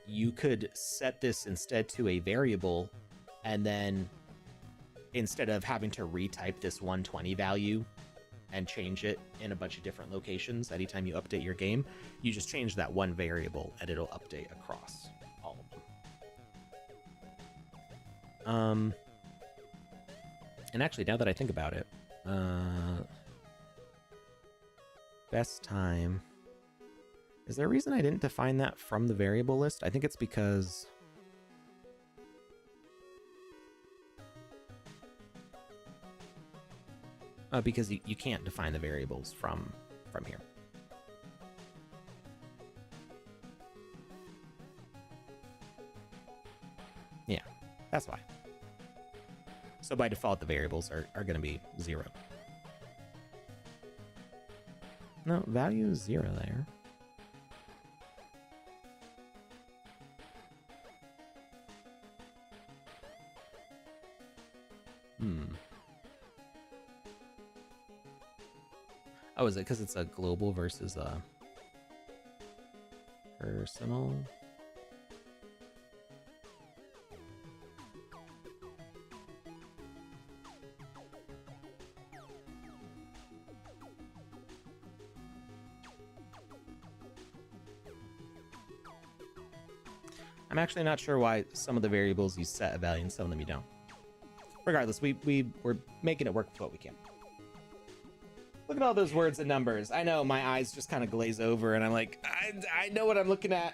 you could set this instead to a variable, and then instead of having to retype this 120 value and change it in a bunch of different locations anytime you update your game, you just change that one variable and it'll update across all of them. And actually, now that I think about it, best time. Is there a reason I didn't define that from the variable list? I think it's because you can't define the variables from here. Yeah, that's why. So by default, the variables are going to be 0. No, value is 0 there. Oh, is it because it's a global versus a personal? I'm actually not sure why some of the variables you set a value and some of them you don't. Regardless, we're making it work with what we can. Look at all those words and numbers. I know my eyes just kind of glaze over and I'm like, I know what I'm looking at.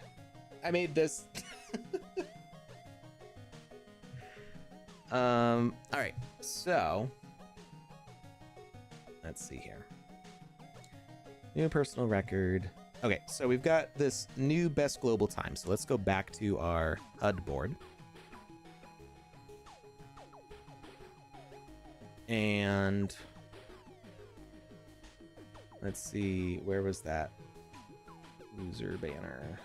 I made this. All right, so let's see here. New personal record. Okay, so we've got this new best global time. So let's go back to our HUD board. And let's see, where was that loser banner?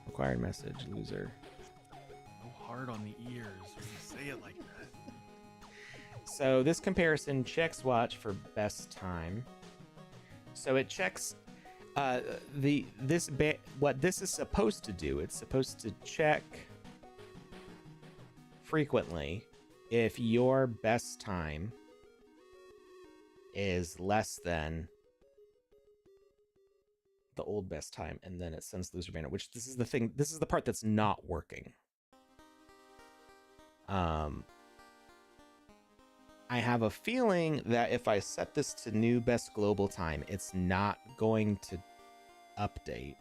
Acquired message, loser. So hard on the ears when you say it like that. So this comparison checks watch for best time. So it checks what this is supposed to do. It's supposed to check frequently if your best time is less than the old best time, and then it sends loser banner, which this is the thing. This is the part that's not working. I have a feeling that if I set this to new best global time, it's not going to update.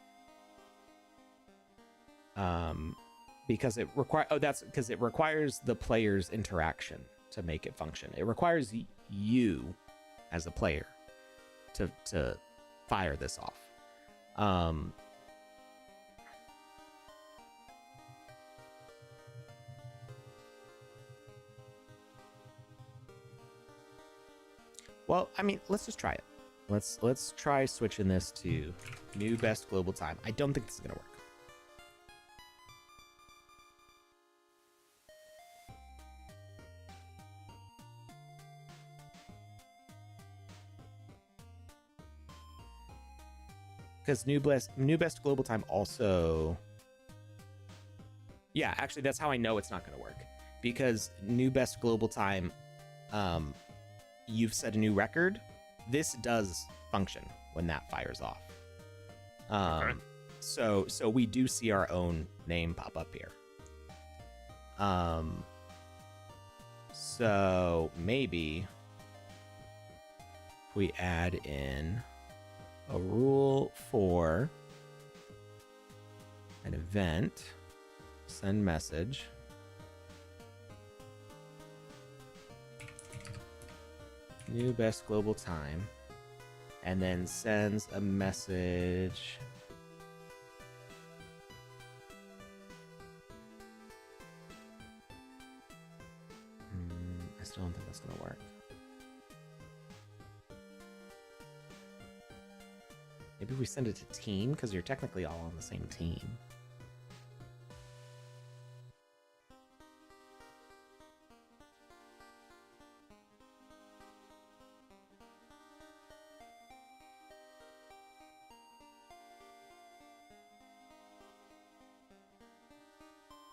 Because it requires the player's interaction to make it function. It requires you as a player to fire this off. Well, I mean, let's just try it. Let's try switching this to new best global time. I don't think this is gonna work. Because new best global time also, yeah, actually that's how I know it's not going to work, because new best global time, you've set a new record. This does function when that fires off. Okay. So we do see our own name pop up here. So maybe if we add in a rule for an event, send message, new best global time, and then sends a message I still don't think that's gonna work. Maybe we send it to team, because you're technically all on the same team.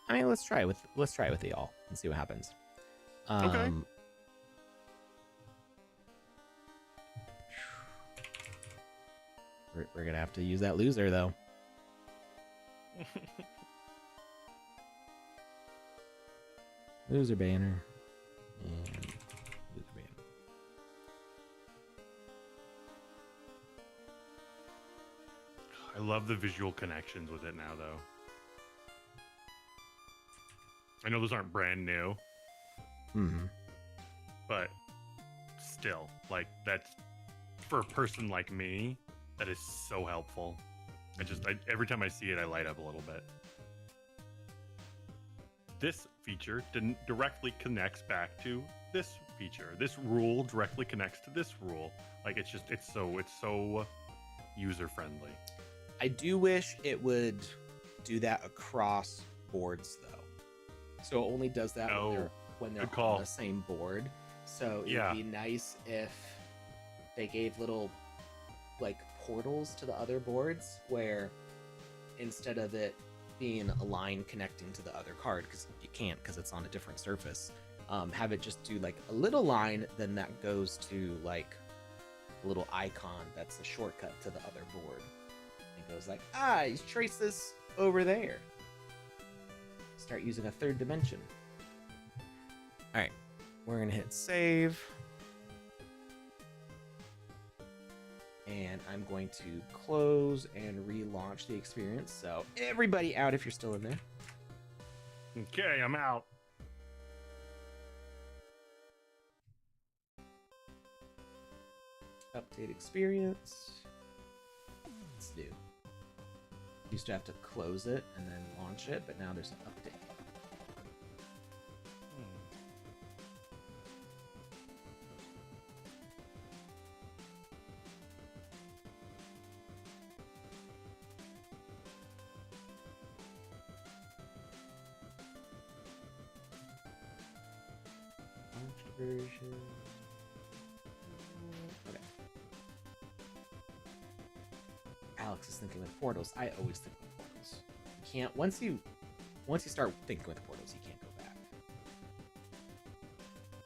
I mean, let's try it with the all and see what happens. Okay. We're gonna have to use that loser though. Loser banner and loser banner. I love the visual connections with it now, though. I know those aren't brand new, but still, like, that's for a person like me. That is so helpful. Every time I see it, I light up a little bit. This feature directly connects back to this feature. This rule directly connects to this rule. Like, it's so user friendly. I do wish it would do that across boards though. So it only does that when they're on the same board. So it'd be nice if they gave little like portals to the other boards where instead of it being a line connecting to the other card, because you can't because it's on a different surface, have it just do like a little line, then that goes to like a little icon that's a shortcut to the other board. It goes like, you trace this over there. Start using a third dimension. All right, we're gonna hit save. And I'm going to close and relaunch the experience. So everybody out if you're still in there. Okay, I'm out. Update experience. Let's do. Used to have to close it and then launch it, but now there's an update. Version. Okay. Alex is thinking with portals. I always think with portals. You can't once you start thinking with portals, you can't go back.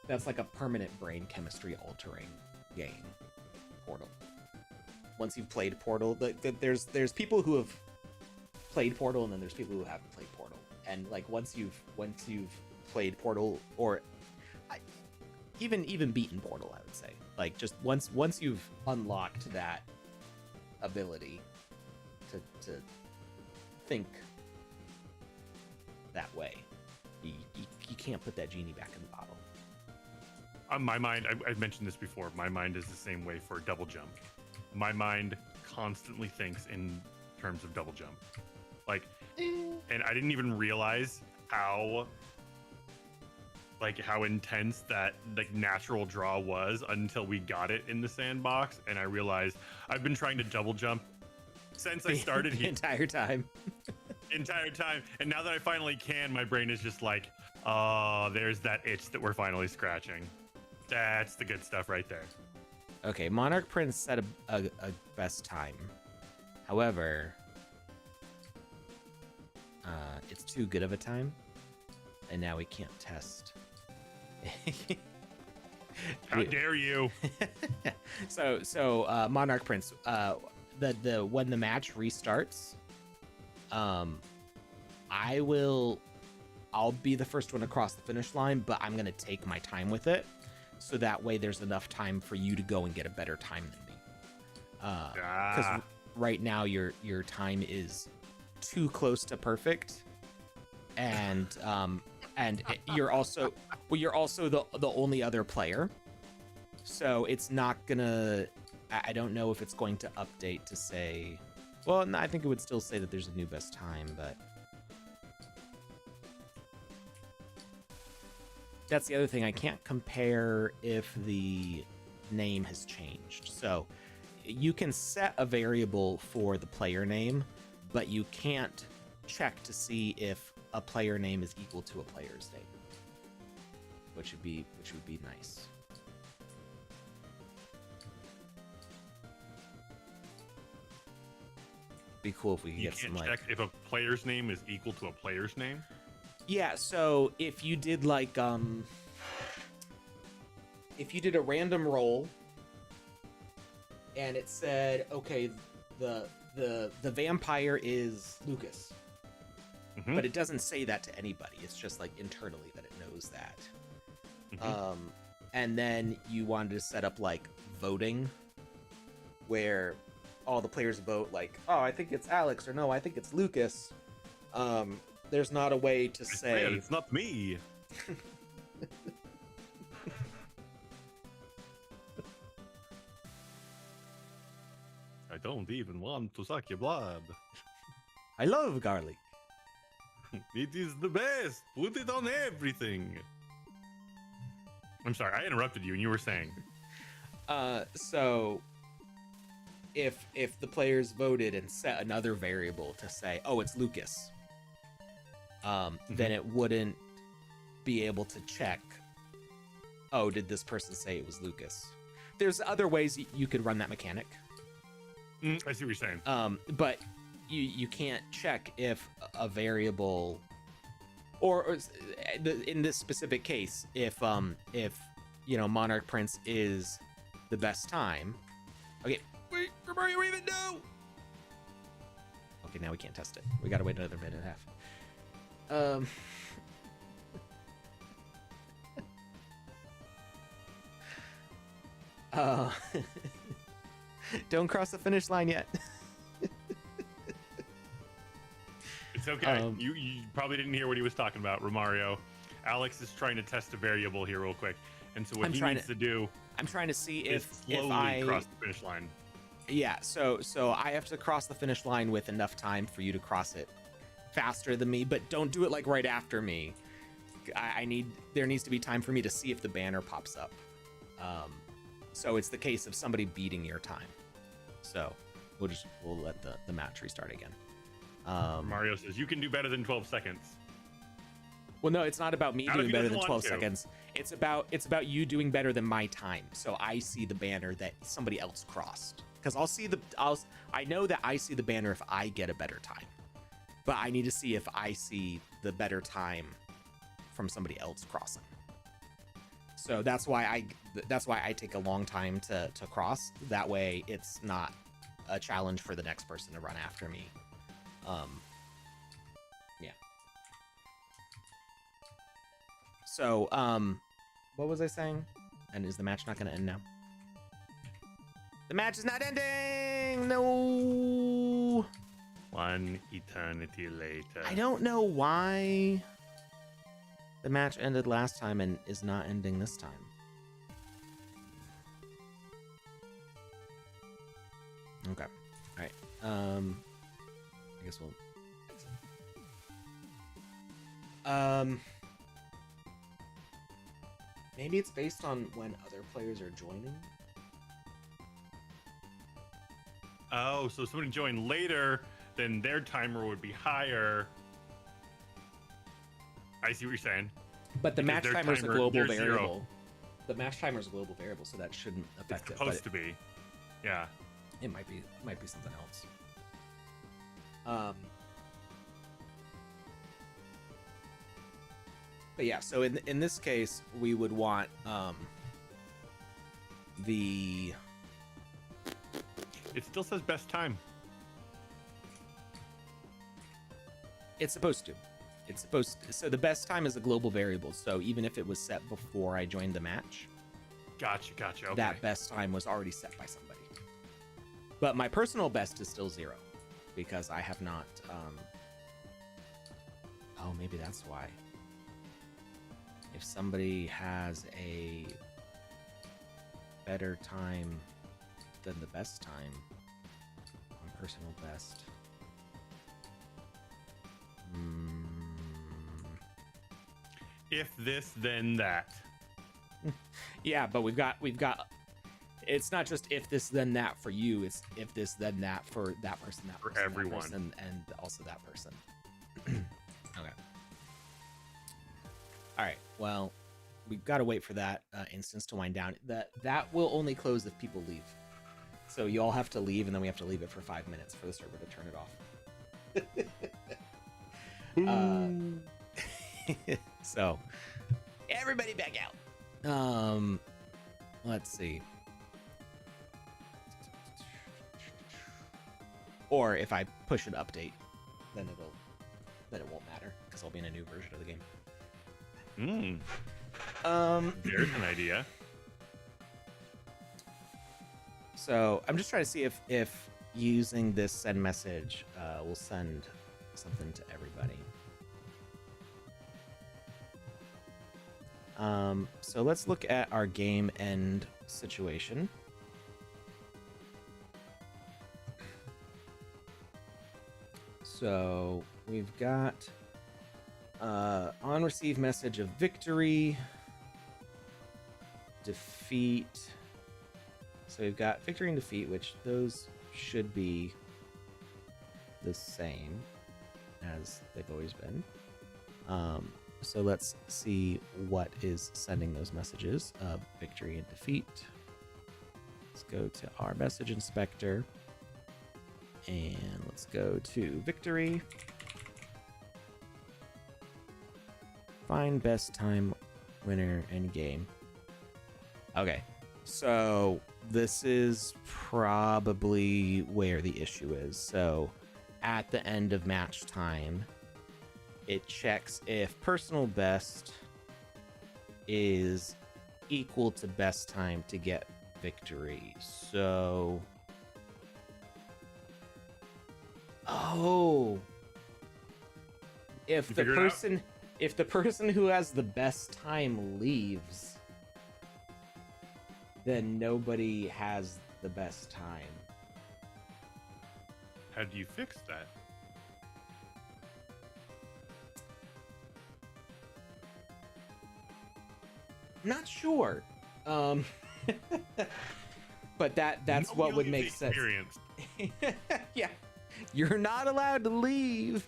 That's like a permanent brain chemistry altering game. Portal. once you've played Portal, there's people who have played Portal, and then there's people who haven't played Portal. And like once you've played Portal, or even beaten Portal, I would say, like just once you've unlocked that ability to think that way, you can't put that genie back in the bottle. My mind, I've mentioned this before, my mind is the same way for double jump. My mind constantly thinks in terms of double jump. Like, and I didn't even realize how intense that like natural draw was until we got it in the sandbox, and I realized I've been trying to double jump since I started the entire time. And now that I finally can, my brain is just like, oh, there's that itch that we're finally scratching. That's the good stuff right there. Okay, Monarch Prince set a best time. However, it's too good of a time, and now we can't test. How dare you? So Monarch Prince, the when the match restarts, I'll be the first one across the finish line, but I'm gonna take my time with it, so that way there's enough time for you to go and get a better time than me. Because right now your time is too close to perfect, and you're also the only other player, so it's not gonna. I don't know if it's going to update to say. Well, no, I think it would still say that there's a new best time, but that's the other thing. I can't compare if the name has changed. So you can set a variable for the player name, but you can't check to see if a player name is equal to a player's name, which would be nice. Be cool if we could get some like. You can't check if a player's name is equal to a player's name. Yeah, so if you did like if you did a random roll and it said, okay, the vampire is Lucas. Mm-hmm. But it doesn't say that to anybody. It's just like internally that it knows that. Mm-hmm. And then you wanted to set up like voting where all the players vote like, oh, I think it's Alex, or no, I think it's Lucas. There's not a way to say it's not me. I don't even want to suck your blood. I love garlic. It is the best. Put it on everything. I'm sorry, I interrupted you and you were saying. So if the players voted and set another variable to say, oh, it's Lucas, then it wouldn't be able to check, oh, did this person say it was Lucas? There's other ways you could run that mechanic. I see what you're saying. But you can't check if a variable, or in this specific case, if Monarch Prince is the best time. Okay, wait, Mario, even no. Okay, now we can't test it. We gotta wait another minute and a half. Don't cross the finish line yet. It's okay. You probably didn't hear what he was talking about, Romario. Alex is trying to test a variable here real quick, and so what he needs to do. I'm trying to see if I cross the finish line. Yeah, so I have to cross the finish line with enough time for you to cross it faster than me, but don't do it like right after me. There needs to be time for me to see if the banner pops up. So it's the case of somebody beating your time. So we'll let the match restart again. Mario says you can do better than 12 seconds. Well, no, it's not about me doing better than 12 seconds. It's about you doing better than my time. So I see the banner that somebody else crossed. Because I know that I see the banner if I get a better time. But I need to see if I see the better time from somebody else crossing. So that's why I take a long time to cross. That way it's not a challenge for the next person to run after me. Yeah. So, what was I saying? And is the match not going to end now? The match is not ending! No! One eternity later. I don't know why the match ended last time and is not ending this time. Okay. All right. I guess we'll. Maybe it's based on when other players are joining. Oh, so if somebody joined later, then their timer would be higher. I see what you're saying. But the match timer is a global variable. Zero. The match timer is a global variable, so that shouldn't affect It's supposed to be. Yeah. It might be something else. But yeah, so in this case, we would want the. It still says best time. It's supposed to. It's supposed to. So the best time is a global variable. So even if it was set before I joined the match, Gotcha. Okay. that best time was already set by somebody. But my personal best is still 0 because I have not. Oh, maybe that's why. If somebody has a better time than the best time on personal best. If this, then that. Yeah, but we've got. It's not just if this then that for you. It's if this then that for that person, that For person, everyone. that person, and also that person. Okay. All right. Well, we've got to wait for that instance to wind down. That will only close if people leave. So you all have to leave, and then we have to leave it for 5 minutes for the server to turn it off. So everybody back out. Let's see. Or if I push an update, then it won't matter because I'll be in a new version of the game. There's an idea. So I'm just trying to see if using this send message will send something to everybody. So let's look at our game end situation. So we've got on receive message of victory, defeat. So we've got victory and defeat, which those should be the same as they've always been. So let's see what is sending those messages of victory and defeat. Let's go to our message inspector and let's go to victory. Find best time, winner, and game. Okay, so this is probably where the issue is. So at the end of match time, it checks if personal best is equal to best time to get victory. So, if the person who has the best time leaves, then nobody has the best time. How do you fix that? Not sure. But that's what would make sense. Yeah. You're not allowed to leave.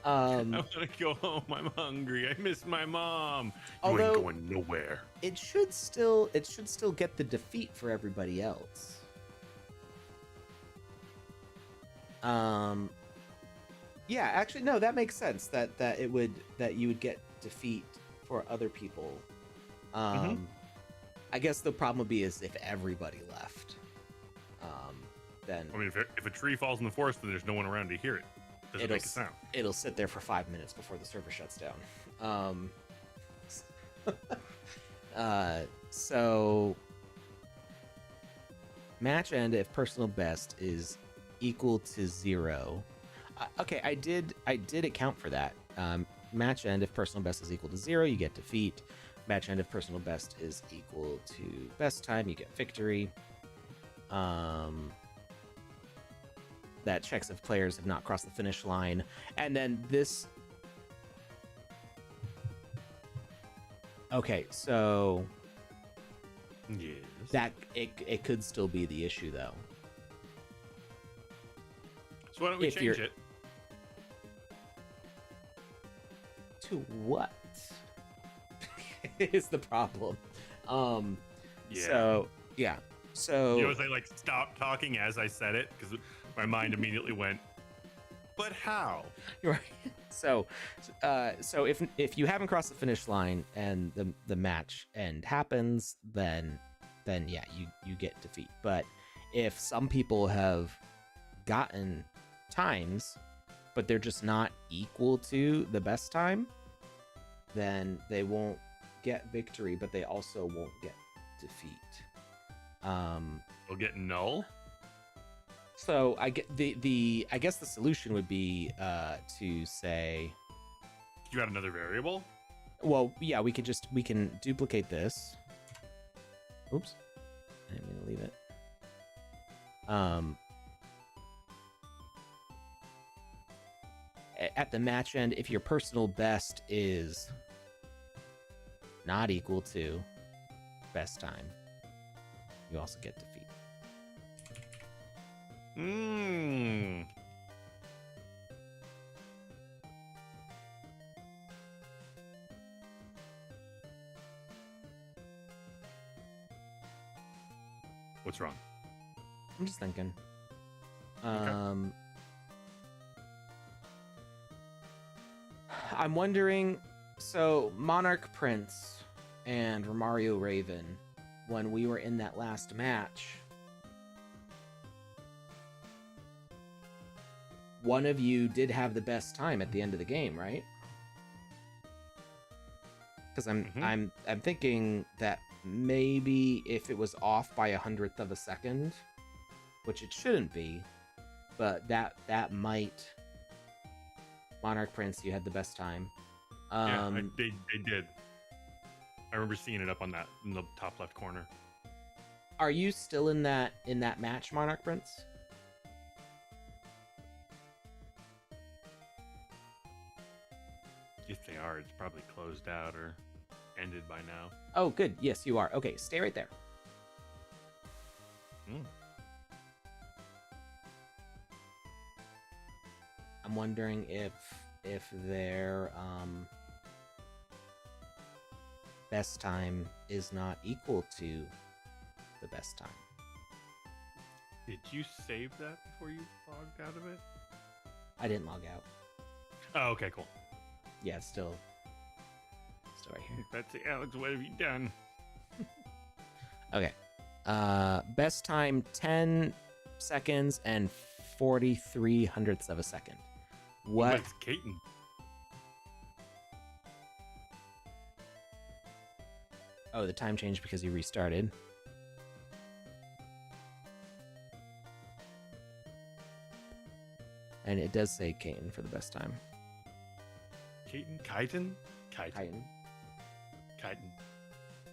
I want to go home. I'm hungry. I miss my mom. Although, you ain't going nowhere. It should still get the defeat for everybody else. Yeah, actually no, that makes sense that you would get defeat for other people. I guess the problem would be is if everybody left. then I mean, if a tree falls in the forest, then there's no one around to hear it. Doesn't make a sound. It'll sit there for 5 minutes before the server shuts down. So match end if personal best is equal to 0. Okay, I did account for that. Match end if personal best is equal to 0, you get defeat. Match end if personal best is equal to best time, you get victory. That checks if players have not crossed the finish line. And then this... Okay, so... Yes. That it could still be the issue, though. So why don't we change it? To what? Is the problem. Yeah. So, yeah. So... You know, as I, like, stopped talking as I said it, because my mind immediately went, but how? Right. So if you haven't crossed the finish line and the match end happens, then yeah, you get defeat. But if some people have gotten times, but they're just not equal to the best time, then they won't get victory, but they also won't get defeat. They'll get null. So I get I guess the solution would be to say, You got another variable? well, yeah, we can duplicate this. Oops, I didn't mean to leave it. At the match end, if your personal best is not equal to best time, you also get defeat. What's wrong? I'm just thinking. Okay. I'm wondering, so Monarch Prince and Romario Raven, when we were in that last match, one of you did have the best time at the end of the game, right? Because I'm thinking that maybe if it was off by 100th of a second, which it shouldn't be, but that might. Monarch Prince, you had the best time. Yeah, they did. I remember seeing it up on that in the top left corner. Are you still in that match, Monarch Prince? If they are, it's probably closed out or ended by now. Oh, good. Yes, you are. Okay, stay right there. I'm wondering if their best time is not equal to the best time. Did you save that before you logged out of it? I didn't log out. Oh, okay, cool. Yeah, it's still right here. Betsy, Alex, what have you done? Okay. Best time 10 seconds and 43 hundredths of a second. What? That's Caton. Oh, the time changed because you restarted. And it does say Caton for the best time. Chitin? Chitin.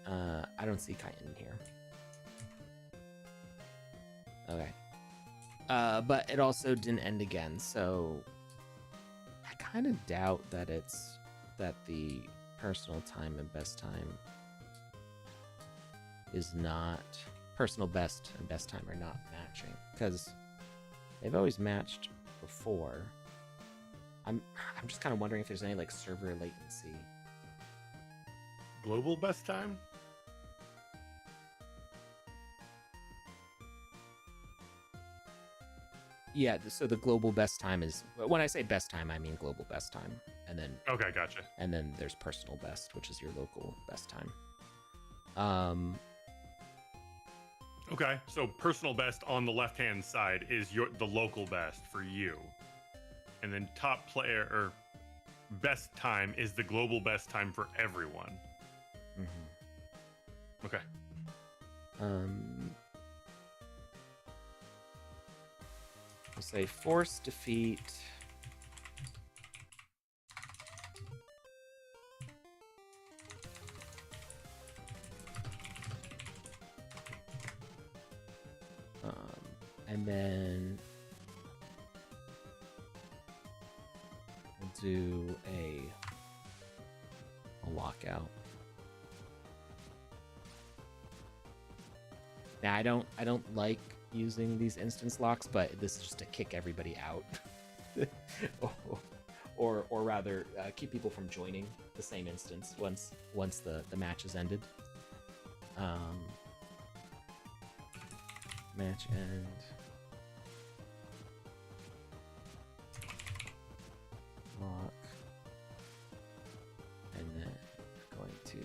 I don't see Chitin here. Okay. But it also didn't end again, so I kind of doubt that the personal time and best time is not personal best and best time are not matching, because they've always matched before. I'm just kind of wondering if there's any like server latency. Global best time? Yeah, so the global best time is, when I say best time, I mean global best time, and then okay, gotcha. And then there's personal best, which is your local best time. Okay, so personal best on the left-hand side is the local best for you, and then top player or best time is the global best time for everyone. Mm-hmm. Okay. We'll say force defeat. And then we'll do a lockout. Now I don't like using these instance locks, but this is just to kick everybody out, or rather keep people from joining the same instance once the match is ended. Match end. Lock. And then we're going to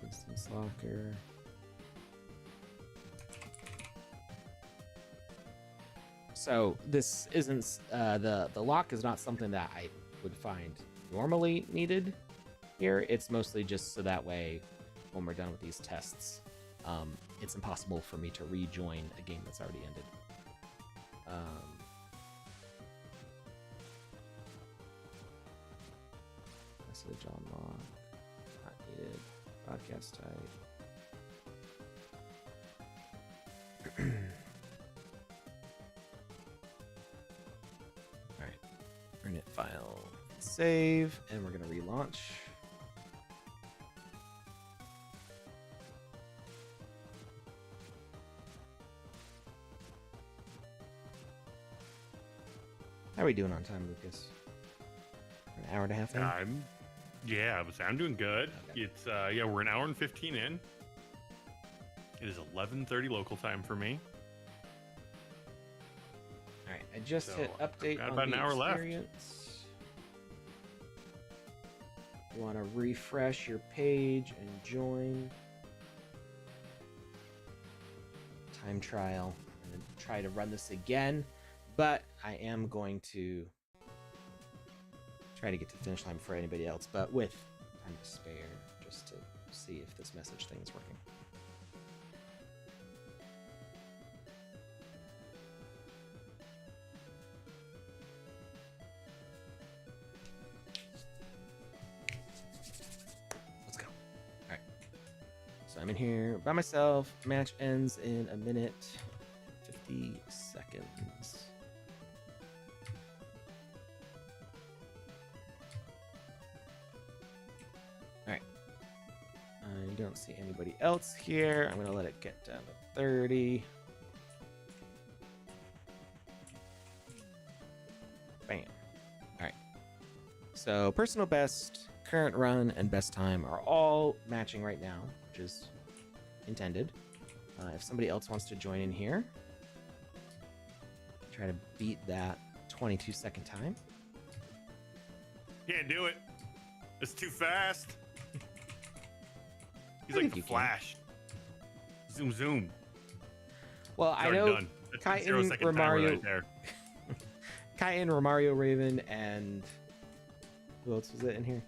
instance locker. So this isn't the lock is not something that I would find normally needed here. It's mostly just so that way when we're done with these tests, it's impossible for me to rejoin a game that's already ended. Message on lock, not needed. Broadcast type. Init file, save, and we're going to relaunch. How are we doing on time, Lucas? An hour and a half in? I'm doing good. Okay. It's we're an hour and 15 in. It is 11:30 local time for me. All right, I just hit update on about the an hour experience. Left. You want to refresh your page and join. Time trial. I'm going to try to run this again, but I am going to try to get to the finish line before anybody else, but with time to spare, just to see if this message thing is working. Let's go. All right. So I'm in here by myself. Match ends in a minute, 50 seconds. I don't see anybody else here. I'm gonna let it get down to 30. Bam. All right. So personal best, current run, and best time are all matching right now, which is intended. If somebody else wants to join in here, try to beat that 22-second time. Can't do it. It's too fast. He's like the Flash. Zoom, zoom. Well, I know Kaiton, Romario, right there. Kaiton, Romario, Raven, and who else was it in here?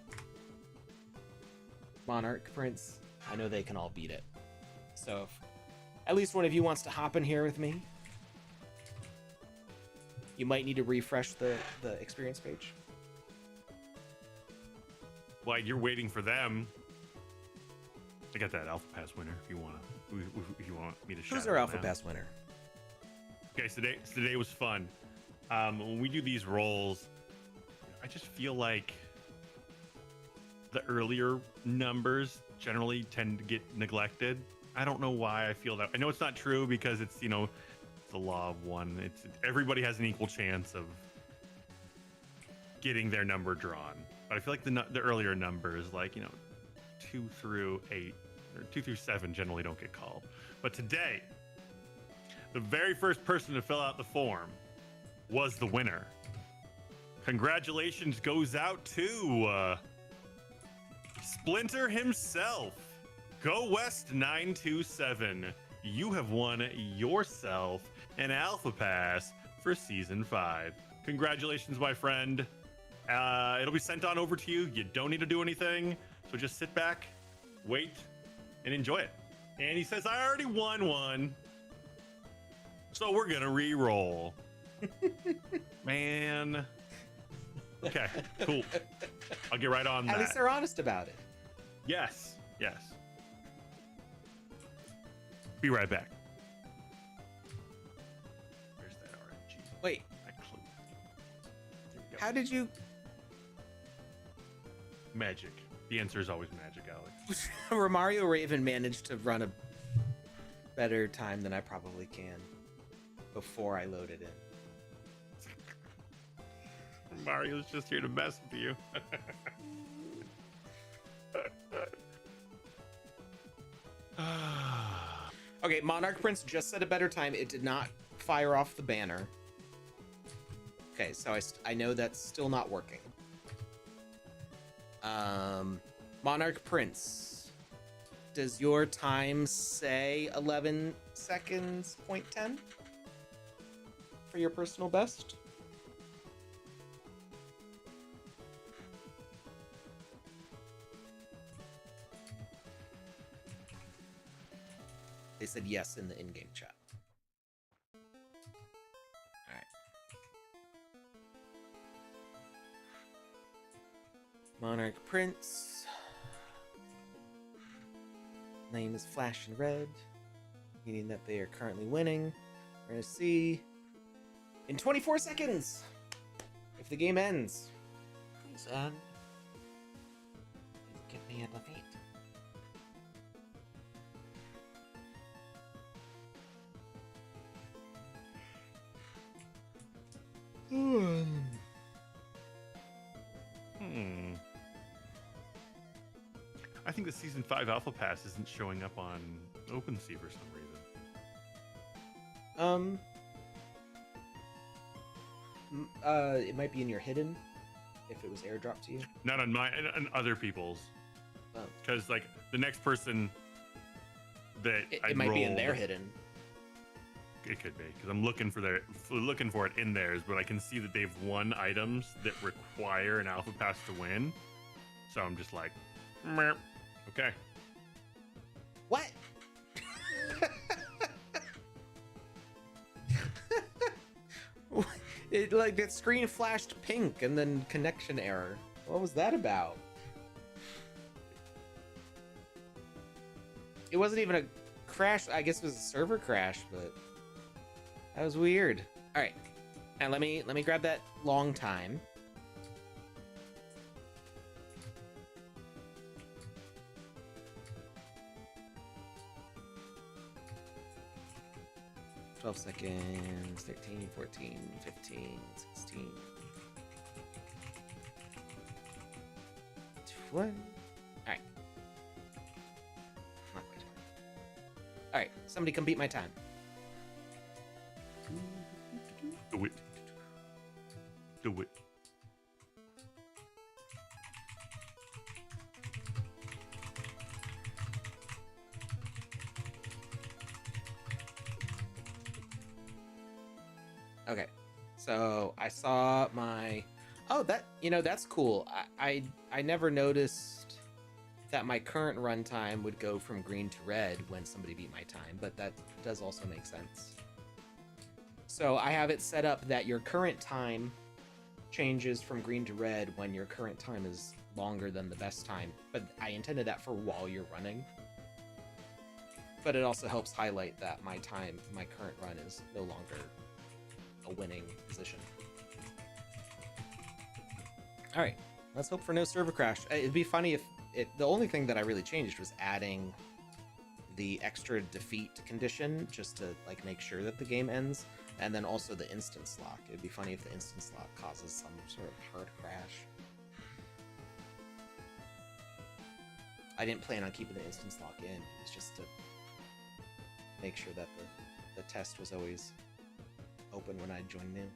Monarch, Prince. I know they can all beat it. So if at least one of you wants to hop in here with me, you might need to refresh the experience page. While you're waiting for them, I got that Alpha Pass winner. If you want me to shout. Who's our Alpha Pass winner? Okay, so today was fun. When we do these rolls, I just feel like the earlier numbers generally tend to get neglected. I don't know why I feel that. I know it's not true because it's the law of one. It's everybody has an equal chance of getting their number drawn. But I feel like the earlier numbers, like 2 through 8 or 2 through 7, generally don't get called. But today, the very first person to fill out the form was the winner. Congratulations goes out to Splinter himself. Go West 927. You have won yourself an Alpha Pass for Season 5. Congratulations, my friend. It'll be sent on over to you. You don't need to do anything. So just sit back, wait, and enjoy it. And he says, I already won one. So we're going to re-roll. Man. Okay, cool. I'll get right on that. At least they're honest about it. Yes, yes. Be right back. Where's that RNG? Wait. How did you... Magic. The answer is always magic, Alex. Romario Raven managed to run a better time than I probably can before I loaded in. Mario's just here to mess with you. Okay, Monarch Prince just said a better time. It did not fire off the banner. Okay, so I know that's still not working. Monarch Prince, does your time say 11 seconds, 0.10 for your personal best? They said yes in the in-game chat. All right. Monarch Prince. Name is flashing red, meaning that they are currently winning. We're gonna see in 24 seconds if the game ends. Please end. Please give me a defeat. I think the Season 5 Alpha Pass isn't showing up on OpenSea for some reason. It might be in your hidden if it was airdropped to you. Not on my and other people's. Because like the next person that it might be in their hidden. It could be because I'm looking for it in theirs, but I can see that they've won items that require an Alpha Pass to win. So I'm just like, meh. Okay. What? It like that screen flashed pink and then connection error. What was that about? It wasn't even a crash. I guess it was a server crash, but that was weird. All right, and let me grab that long time. $12 seconds, 13, 14, 15, 16, 20. All right. Not quite. All right, somebody come beat my time. Do it. Do it. Okay, so I saw my... Oh, that's cool. I never noticed that my current runtime would go from green to red when somebody beat my time, but that does also make sense. So I have it set up that your current time changes from green to red when your current time is longer than the best time, but I intended that for while you're running. But it also helps highlight that my current run is no longer a winning position. All right, let's hope for no server crash. It'd be funny if the only thing that I really changed was adding the extra defeat condition just to like make sure that the game ends, and then also the instance lock. It'd be funny if the instance lock causes some sort of hard crash. I didn't plan on keeping the instance lock in. It was just to make sure that the test was always open when I joined new.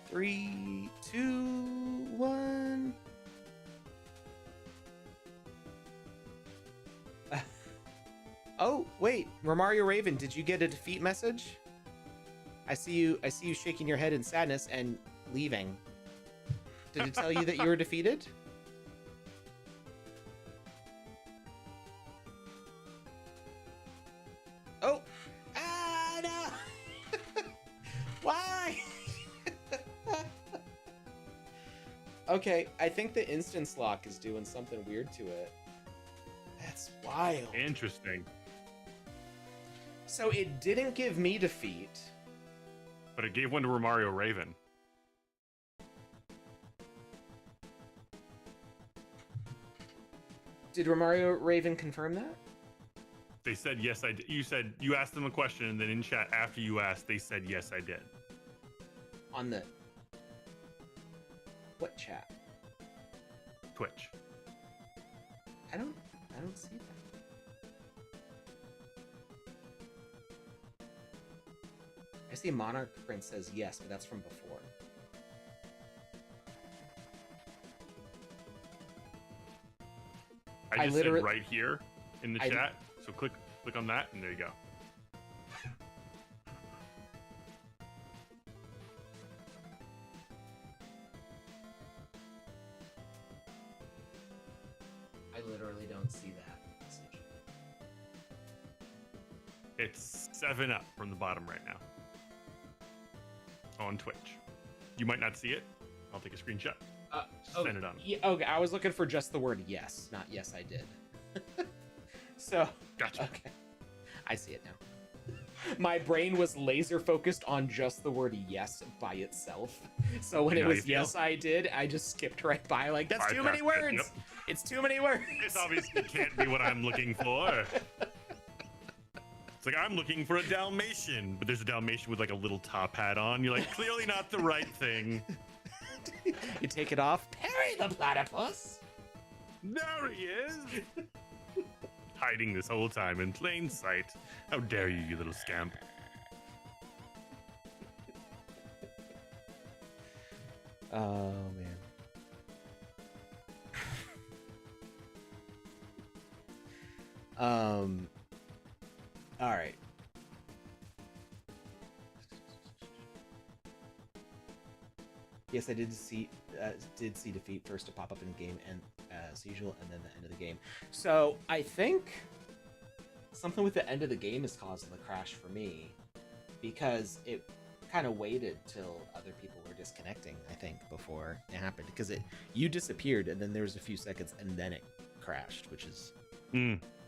Three, two, one. Oh, wait, Romario Raven, did you get a defeat message? I see you shaking your head in sadness and leaving. Did it tell you that you were defeated? Oh! Ah, no! Why? Okay, I think the instance lock is doing something weird to it. That's wild. Interesting. So it didn't give me defeat. But it gave one to Romario Raven. Did Romario Raven confirm that? They said, yes, I did. You said, you asked them a question, and then in chat after you asked, they said, yes, I did. On the... What chat? Twitch. I don't see that. I see Monarch Prince says yes, but that's from before. I just said right here in the chat. So click on that, and there you go. I literally don't see that message. It's 7 up from the bottom right now. On Twitch. You might not see it. I'll take a screenshot. Send it on. Yeah, okay, I was looking for just the word yes, not yes I did. So, gotcha. Okay. I see it now. My brain was laser focused on just the word yes by itself. So when it was yes I did, I just skipped right by like, that's too many words. Yep. It's too many words. This obviously can't be what I'm looking for. It's like, I'm looking for a Dalmatian, but there's a Dalmatian with like a little top hat on. You're like, clearly not the right thing. You take it off. Perry the platypus. There he is. Hiding this whole time in plain sight. How dare you, you little scamp. Oh, man. All right. Yes, I did see defeat first to pop up in the game, and as usual, and then the end of the game. So I think something with the end of the game is causing the crash for me, because it kind of waited till other people were disconnecting, I think, before it happened. Because you disappeared, and then there was a few seconds, and then it crashed, which is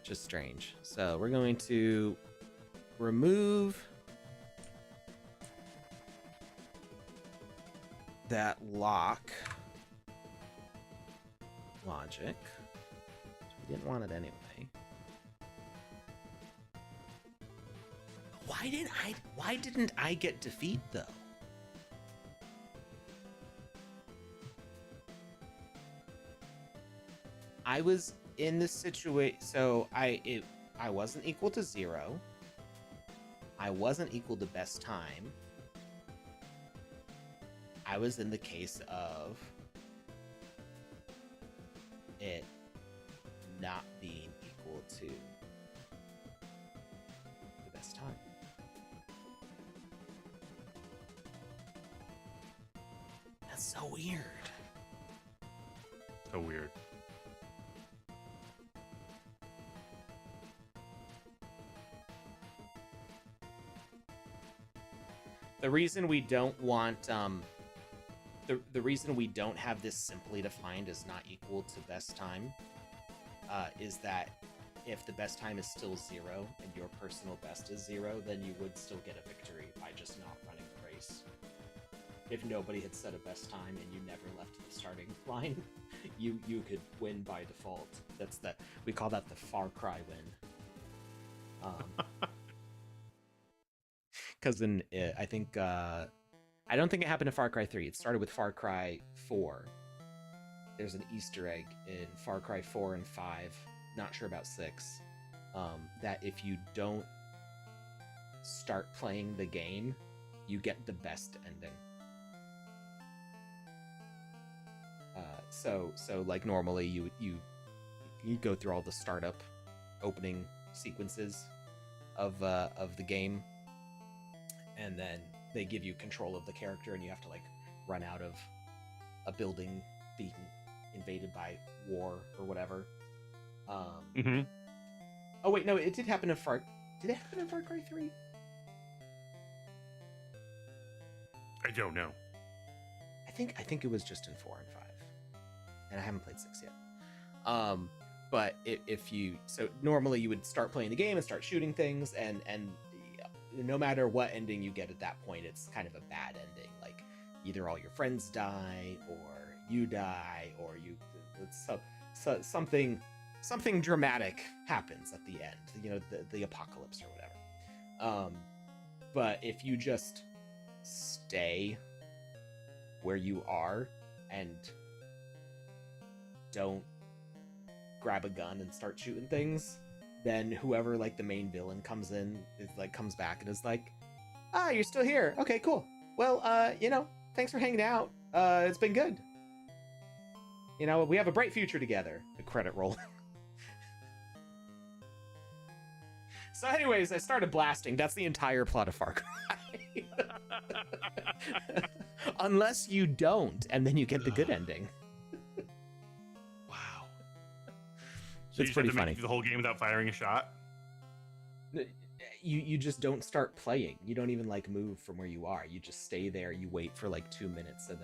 just strange. So we're going to remove that lock logic. We didn't want it anyway. Why didn't I get defeat though? I was in this situation, so I wasn't equal to 0. I wasn't equal to best time. I was in the case of it not being equal to the best time. That's so weird. So weird. The reason we don't want the reason we don't have this simply defined as not equal to best time is that if the best time is still 0 and your personal best is 0, then you would still get a victory by just not running the race. If nobody had set a best time and you never left the starting line, you could win by default. We call that the Far Cry win. Because I think I don't think it happened in Far Cry 3. It started with Far Cry 4. there's an Easter egg in Far Cry 4 and 5, not sure about 6, that if you don't start playing the game, you get the best ending. So like normally you go through all the startup opening sequences of the game, and then they give you control of the character, and you have to like run out of a building being invaded by war or whatever. Oh wait, no, it did happen in Did it happen in Far Cry 3? I don't know. I think it was just in 4 and 5, and I haven't played 6 yet. But if you normally you would start playing the game and start shooting things, and no matter what ending you get at that point, it's kind of a bad ending. Like either all your friends die, or you die, or something dramatic happens at the end. You know, the apocalypse or whatever. But if you just stay where you are and don't grab a gun and start shooting things, then whoever like the main villain comes back and is like, you're still here, okay, cool, well, thanks for hanging out, it's been good, we have a bright future together. The credit roll. So anyways, I started blasting. That's the entire plot of Far Cry. Unless you don't, and then you get the good ending. Wow. So it's pretty funny. Make the whole game without firing a shot? You just don't start playing. You don't even like move from where you are. You just stay there. You wait for like 2 minutes, and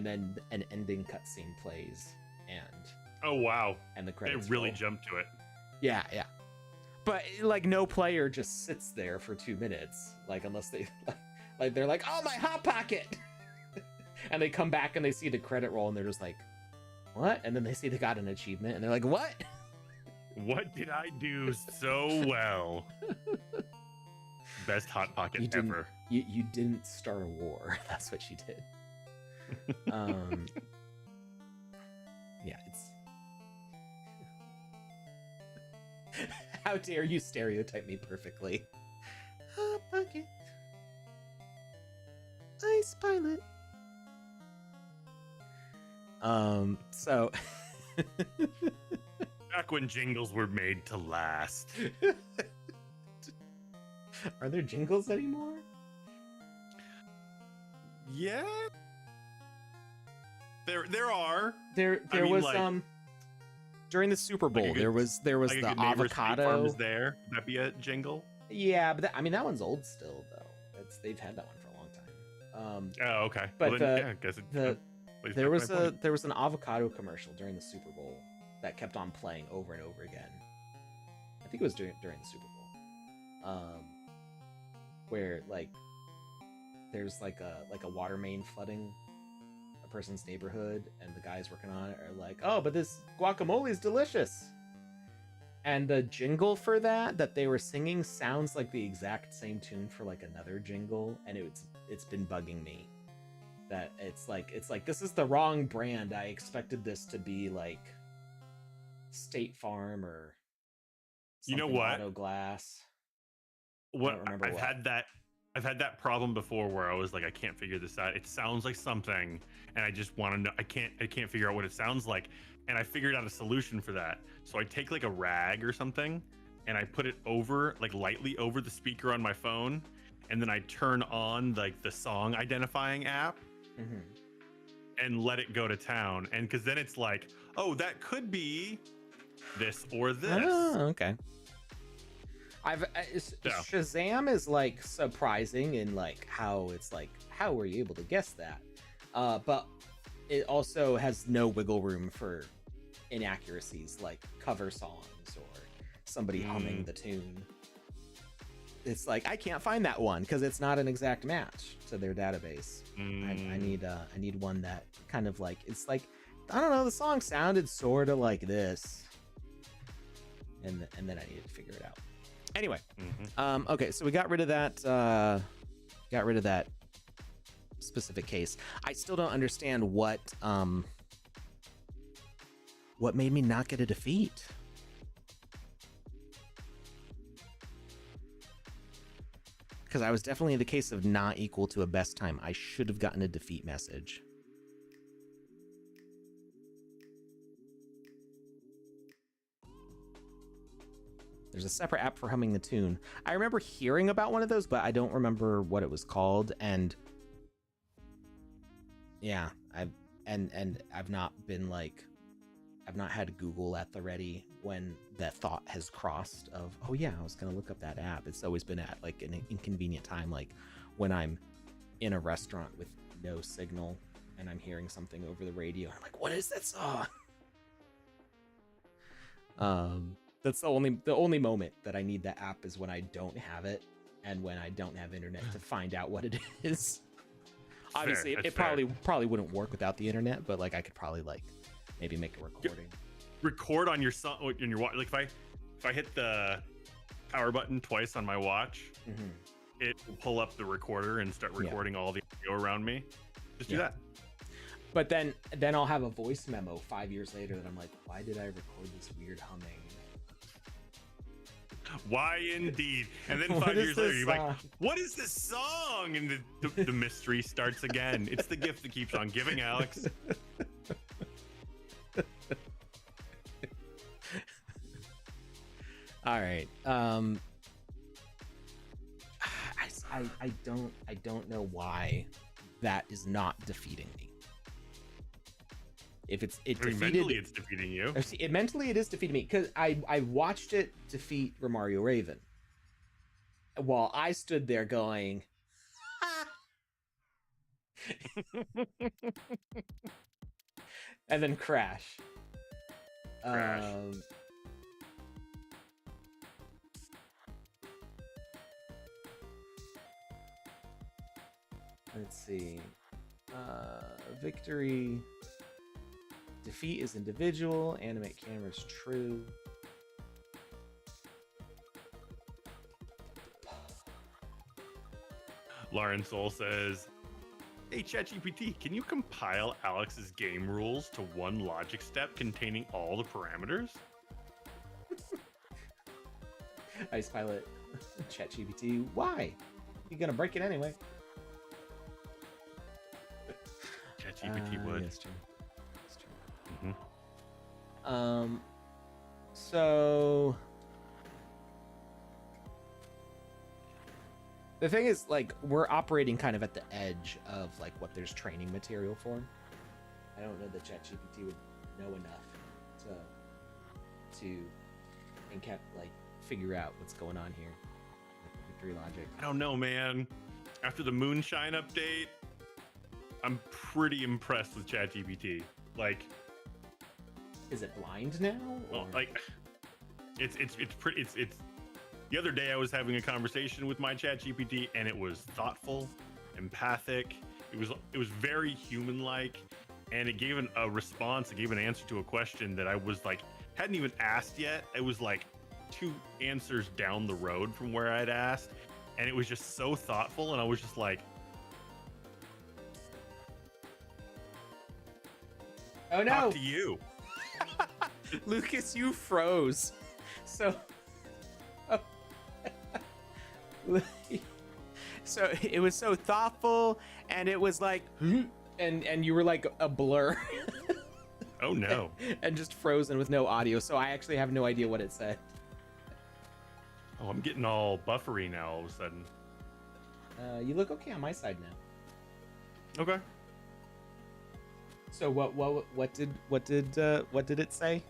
then an ending cutscene plays, and oh wow, and the credits. They really roll. jumped to it. Yeah. But like no player just sits there for 2 minutes, like unless they like they're like, oh, my hot pocket, and they come back and they see the credit roll and they're just like, what? And then they see they got an achievement and they're like, what? What did I do so well? Best hot pocket ever. You didn't start a war. That's what you did. Yeah, it's. How dare you stereotype me perfectly? Hot pocket. Ice pilot. So. Back when jingles were made to last. Are there jingles anymore? Yeah. There are. There was during the Super Bowl, like there was like the avocado. Was there? Would that be a jingle? Yeah, but that one's old still though. They've had that one for a long time. Oh, okay. But well, then, I guess there was an avocado commercial during the Super Bowl that kept on playing over and over again. I think it was during the Super Bowl, where like there's like a water main flooding a person's neighborhood, and the guys working on it are like, oh, but this guacamole is delicious. And the jingle for that they were singing sounds like the exact same tune for like another jingle, and it's been bugging me that it's like this is the wrong brand. I expected this to be like State Farm or you know what, Auto Glass. I've had that problem before where I was like, I can't figure this out. It sounds like something, and I just want to know. I can't figure out what it sounds like, and I figured out a solution for that. So I take like a rag or something, and I put it over, like lightly over the speaker on my phone, and then I turn on like the song identifying app, and let it go to town. And because then it's like, oh, that could be this or this. Oh, okay. Shazam is like surprising in like how it's like, how were you able to guess that? But it also has no wiggle room for inaccuracies like cover songs or somebody humming the tune. It's like, I can't find that one because it's not an exact match to their database. I need one that kind of like, it's like, I don't know, the song sounded sort of like this, and then I needed to figure it out. Anyway, okay, so we got rid of that specific case. I still don't understand what made me not get a defeat. Because I was definitely in the case of not equal to a best time. I should have gotten a defeat message. There's a separate app for humming the tune. I remember hearing about one of those, but I don't remember what it was called. And yeah, I've not been like, I've not had Google at the ready when that thought has crossed of, oh yeah, I was gonna look up that app. It's always been at like an inconvenient time, like when I'm in a restaurant with no signal and I'm hearing something over the radio. I'm like, what is that song? That's the only moment that I need that app is when I don't have it and when I don't have internet to find out what it is. Obviously, it probably wouldn't work without the internet, but like I could probably like maybe make a recording. Record on your song in your watch. Like if I hit the power button twice on my watch, it will pull up the recorder and start recording all the audio around me. Just do that. But then I'll have a voice memo 5 years later that I'm like, why did I record this weird humming? Why indeed? And then 5 years later, you're like, what is this song? And the mystery starts again. It's the gift that keeps on giving, Alex. All right. I don't know why that is not defeating me. If it defeated, mentally it's defeating you. Mentally it is defeating me because I watched it defeat Romario Raven while I stood there going and then crash. Let's see. Victory. Defeat is individual. Animate camera's true. Lauren Soul says, hey ChatGPT, can you compile Alex's game rules to one logic step containing all the parameters? Ice Pilot. ChatGPT, why? You're gonna break it anyway. ChatGPT would. Yes, true. So the thing is, like, we're operating kind of at the edge of like what there's training material for. I don't know that ChatGPT would know enough to figure out what's going on here with the victory logic. I don't know, man. After the Moonshine update, I'm pretty impressed with ChatGPT. Like, is it blind now? Well, like, it's the other day I was having a conversation with my ChatGPT and it was thoughtful, empathic. It was very human-like, and it gave a response. It gave an answer to a question that I was like hadn't even asked yet. It was like 2 answers down the road from where I'd asked, and it was just so thoughtful. And I was just like, "Oh no!" Talk to you. Lucas, you froze. So it was so thoughtful, and it was like, and you were like a blur. Oh no. And just frozen with no audio. So I actually have no idea what it said. Oh, I'm getting all buffery now all of a sudden. You look okay on my side now. Okay. So what did it say?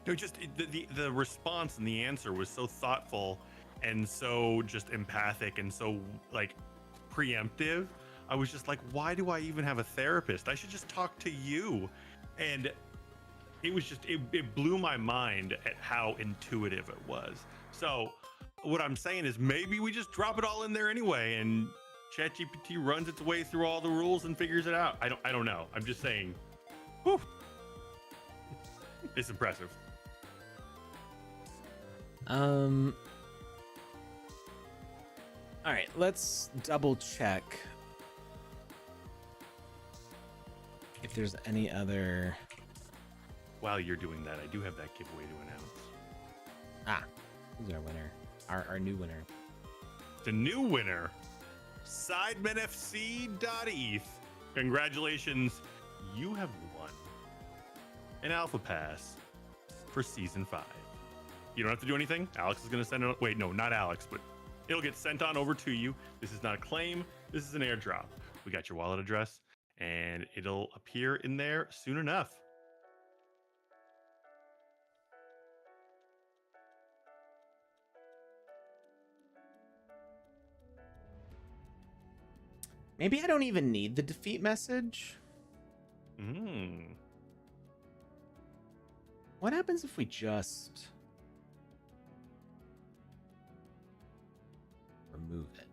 No, just the response and the answer was so thoughtful and so just empathic and so like preemptive. I was just like, why do I even have a therapist? I should just talk to you. And it was just it blew my mind at how intuitive it was. So what I'm saying is maybe we just drop it all in there anyway, and ChatGPT runs its way through all the rules and figures it out. I don't know. I'm just saying, whew, it's impressive. All right, let's double check if there's any other. While you're doing that, I do have that giveaway to announce. Ah, who's our winner? Our new winner. The new winner, SidemenFC.eth. Congratulations, you have won an Alpha Pass for Season 5. You don't have to do anything. Alex is going to send it. Wait, no, not Alex, but it'll get sent on over to you. This is not a claim. This is an airdrop. We got your wallet address, and it'll appear in there soon enough. Maybe I don't even need the defeat message. What happens if we just remove it?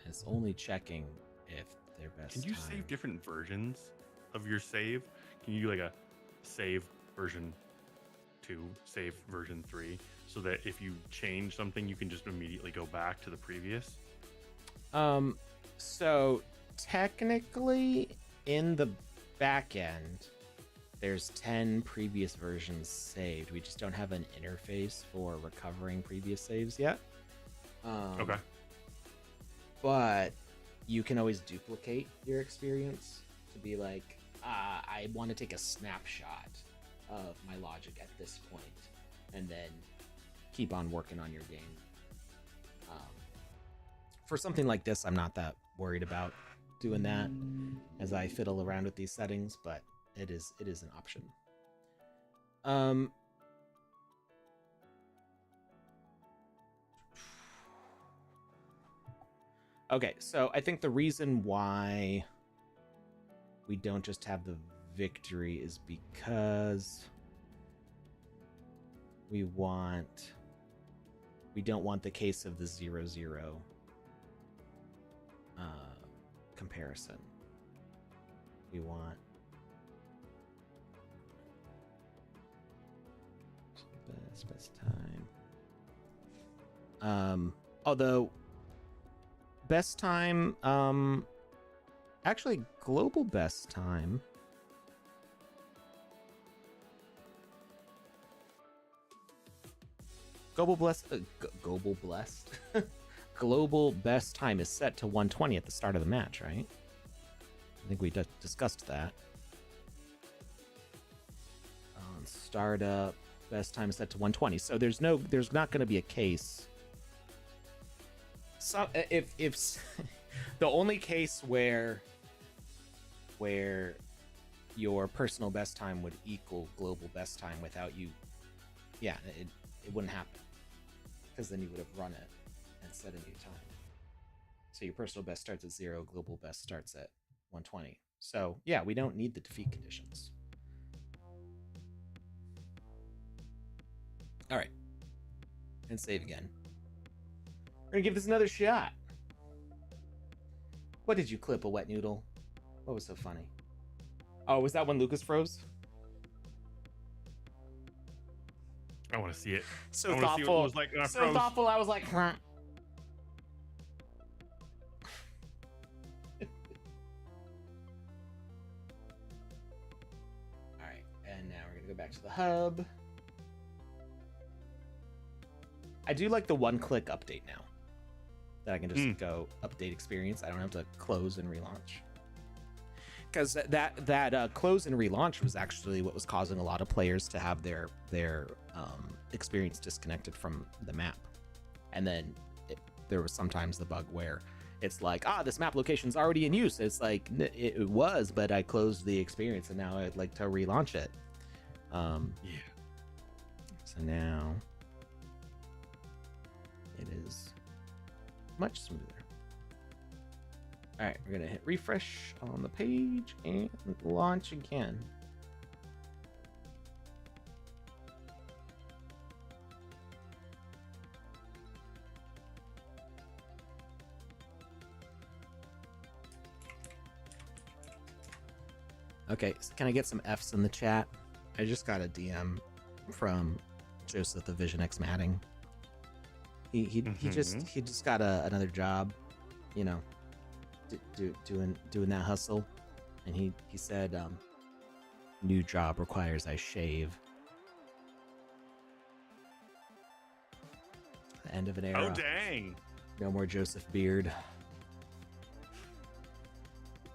It's only checking if their best. Can you time. save different versions of your save? Can you do like a save version 2, save version 3, so that if you change something, you can just immediately go back to the previous? So technically in the back end, there's 10 previous versions saved. We just don't have an interface for recovering previous saves yet. Okay. But you can always duplicate your experience to be like, I want to take a snapshot of my logic at this point, and then keep on working on your game. For something like this, I'm not that worried about doing that as I fiddle around with these settings, but it is an option. Okay, so I think the reason why we don't just have the victory is because we don't want the case of the 0-0 comparison. We want best time. Although best time, actually global best time. Global best time is set to 120 at the start of the match, right? I think we discussed that. On startup, best time is set to 120. So there's not going to be a case. So if the only case where your personal best time would equal global best time without you, yeah, it wouldn't happen, because then you would have run it and set a new time. So your personal best starts at 0, global best starts at 120. So yeah, we don't need the defeat conditions. All right, and save again. We're gonna give this another shot. What did you clip, a wet noodle? What was so funny? Oh, was that when Lucas froze? I want to see it. So I want to see what it was like when I so froze. thoughtful. I was like, huh. All right, and now we're gonna go back to the hub. I do like the one-click update now. That I can just go update experience. I don't have to close and relaunch. Because that close and relaunch was actually what was causing a lot of players to have their experience disconnected from the map. And then there was sometimes the bug where it's like, this map location's already in use. It's like, it was, but I closed the experience and now I'd like to relaunch it. Yeah. So now it is much smoother. All right, we're gonna hit refresh on the page and launch again. Okay, so can I get some Fs in the chat? I just got a DM from Joseph the Vision X Matting. He just got another job, you know, doing that hustle, and he said, new job requires I shave. The end of an era. Oh dang! No more Joseph Beard.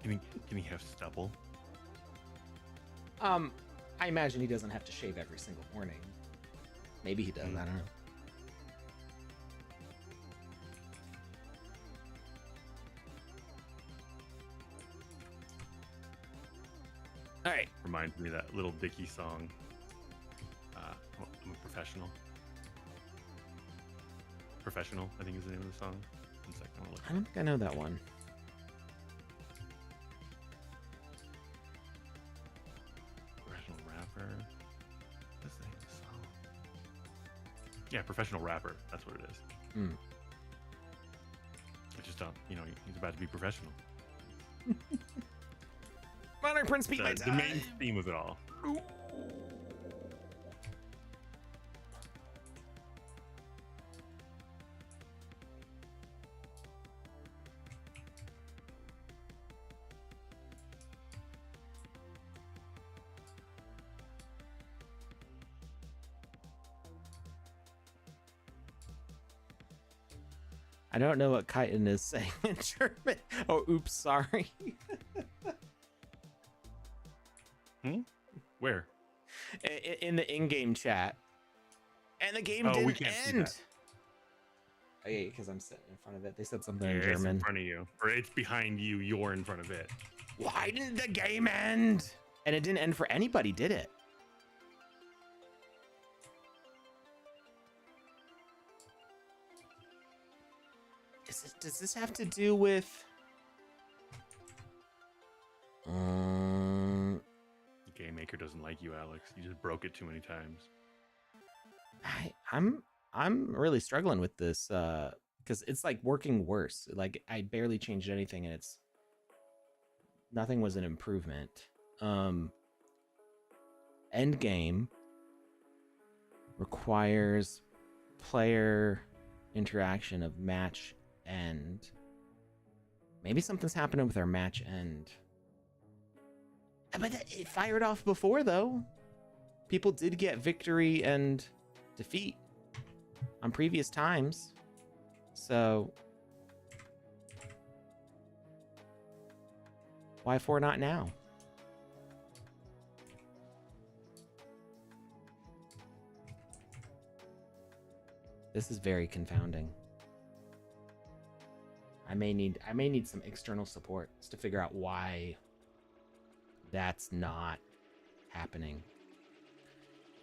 Can he have stubble? I imagine he doesn't have to shave every single morning. Maybe he does. I don't know. All right. Reminds me of that Little Dicky song. I'm a professional. Professional, I think is the name of the song. One second, I don't think I know that one. Professional rapper. What's the name of the song? Yeah, professional rapper. That's what it is. I just don't, he's about to be professional. Monarch Prince beat my The time. main theme of it all. I don't know what Chitin is saying in German. Oh, oops, sorry. Where? In the in-game chat. And the game we didn't can't see end. that. Okay, because I'm sitting in front of it. They said something in It's German. in front of you, or it's behind you. You're in front of it. Why didn't the game end? And it didn't end for anybody, did it? Does this have to do with... The Game Maker doesn't like you, Alex. You just broke it too many times. I'm really struggling with this because it's like working worse. Like I barely changed anything, and nothing was an improvement. End game requires player interaction of match end. Maybe something's happening with our match end. But it fired off before, though. People did get victory and defeat on previous times. So why for not now? This is very confounding. I may need some external support to figure out why that's not happening.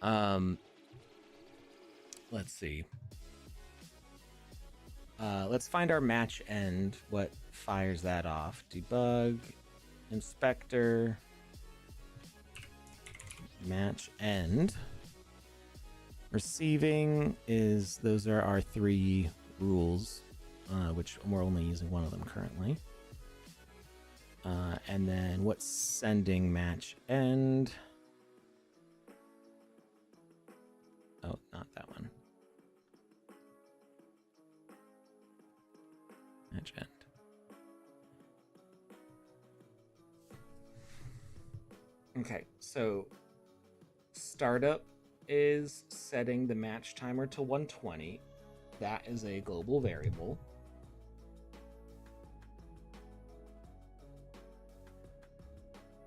Let's see. Let's find our match end. What fires that off? Debug, inspector, match end. Receiving is, those are our 3 rules, which we're only using one of them currently. And then what's sending match end? Oh, not that one. Match end. Okay, so startup is setting the match timer to 120. That is a global variable.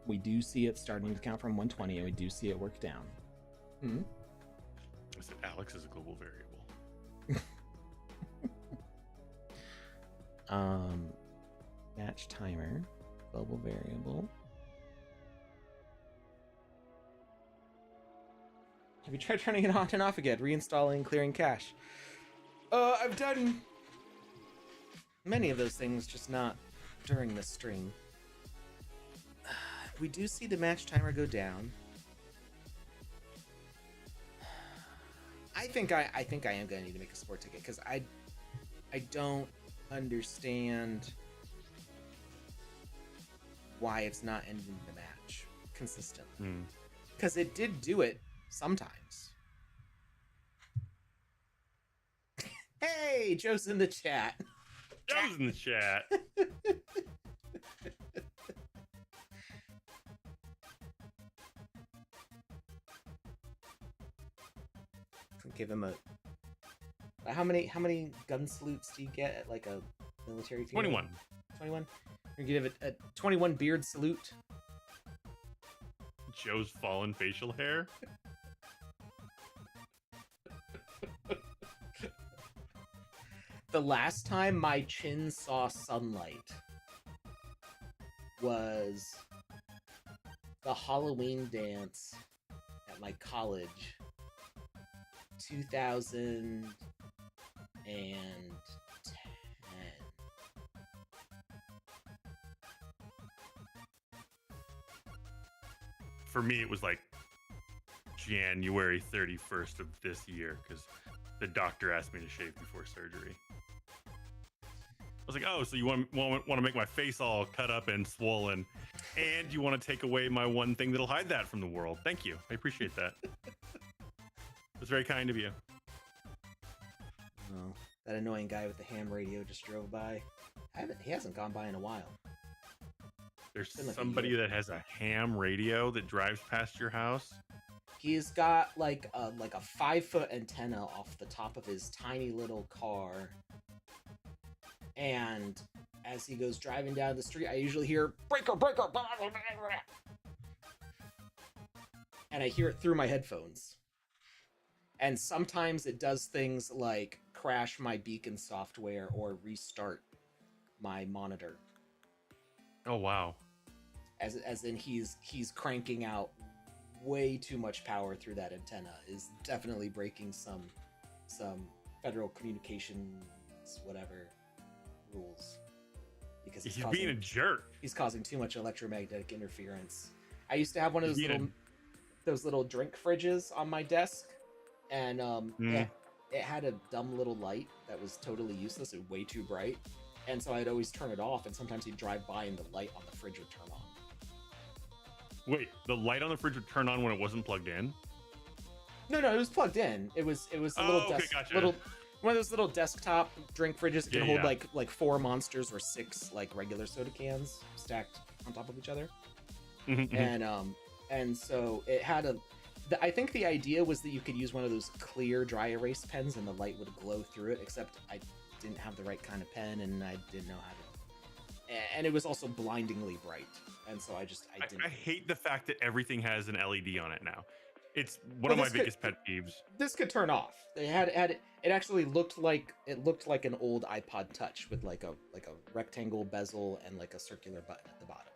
We do see it starting to count from 120, and we do see it work down. I said Alex is a global variable. Match timer, global variable. Have you tried turning it on and off again? Reinstalling, clearing cache. I've done many of those things, just not during this stream. We do see the match timer go down. I think I am gonna need to make a sport ticket because I don't understand why it's not ending the match consistently. Because it did do it sometimes. Hey, Joe's in the chat. Joe's in the chat. Give him a. How many gun salutes do you get at like a military funeral? 21. 21. You give it a 21 beard salute. Joe's fallen facial hair. The last time my chin saw sunlight was the Halloween dance at my college, 2010. For me, it was like January 31st of this year because the doctor asked me to shave before surgery. I was like, oh, so you want to make my face all cut up and swollen, and you want to take away my one thing that'll hide that from the world. Thank you. I appreciate that. It's very kind of you. Oh, that annoying guy with the ham radio just drove by. He hasn't gone by in a while. There's somebody that has a ham radio that drives past your house. He's got like a 5-foot antenna off the top of his tiny little car. And as he goes driving down the street, I usually hear breaker, breaker, blah, blah, blah, blah. And I hear it through my headphones. And sometimes it does things like crash my beacon software or restart my monitor. Oh wow. As in he's cranking out way too much power through that antenna, is definitely breaking some federal communications whatever rules, because he's being a jerk. He's causing too much electromagnetic interference. I used to have one of those little drink fridges on my desk, and it had a dumb little light that was totally useless. It was way too bright, and so I'd always turn it off, and sometimes he'd drive by and the light on the fridge would turn on. Wait, the light on the fridge would turn on when it wasn't plugged in? No, it was plugged in. It was a little gotcha. One of those little desktop drink fridges that can hold like 4 Monsters or 6 like regular soda cans stacked on top of each other. And so it had I think the idea was that you could use one of those clear dry erase pens and the light would glow through it, except I didn't have the right kind of pen and I didn't know how to. And it was also blindingly bright, and so I didn't. I hate the fact that everything has an LED on it now. It's one of my biggest pet peeves. This could turn off. It actually looked like an old iPod Touch with like a rectangle bezel and like a circular button at the bottom.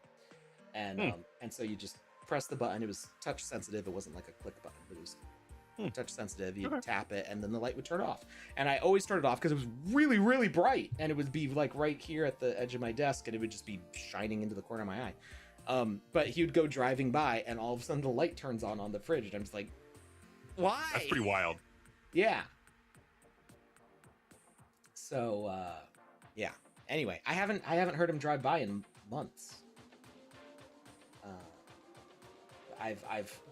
And so you just press the button. It was touch sensitive. It wasn't like a click button, but it was touch sensitive. You tap it and then the light would turn off. And I always turned it off because it was really, really bright, and it would be like right here at the edge of my desk, and it would just be shining into the corner of my eye. But he would go driving by, and all of a sudden the light turns on the fridge, and I'm just like, why? That's pretty wild. Yeah. So, yeah. Anyway, I haven't heard him drive by in months.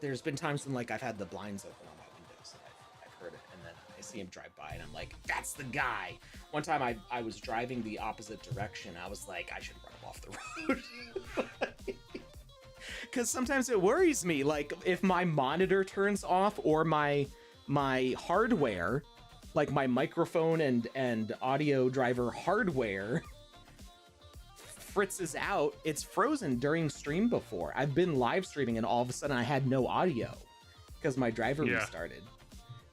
There's been times when like I've had the blinds open on my windows, and I've heard it, and then I see him drive by, and I'm like, that's the guy. One time I was driving the opposite direction. I was like, I should run him off the road. Because sometimes it worries me, like if my monitor turns off or my hardware, like my microphone and audio driver hardware fritzes out. It's frozen during stream before. I've been live streaming and all of a sudden I had no audio because my driver restarted.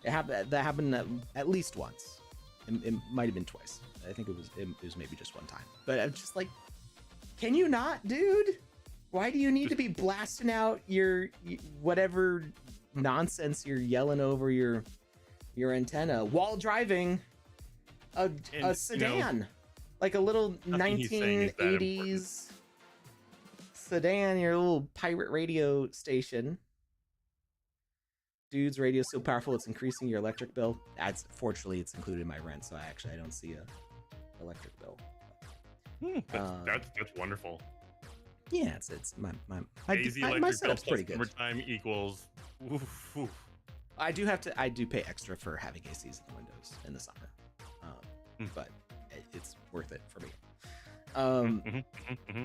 That happened at least once. It might have been twice. I think it was maybe just one time. But I'm just like, can you not, dude? Why do you need to be blasting out your whatever nonsense you're yelling over your antenna while driving a sedan? Like a little 1980s sedan, your little pirate radio station. Dude's radio so powerful it's increasing your electric bill. Fortunately, it's included in my rent, so I don't see a electric bill. That's wonderful. Yeah, it's my setup's pretty good. Summertime equals. Oof. I do pay extra for having ACs in the windows in the summer. but it's worth it for me. Mm-hmm.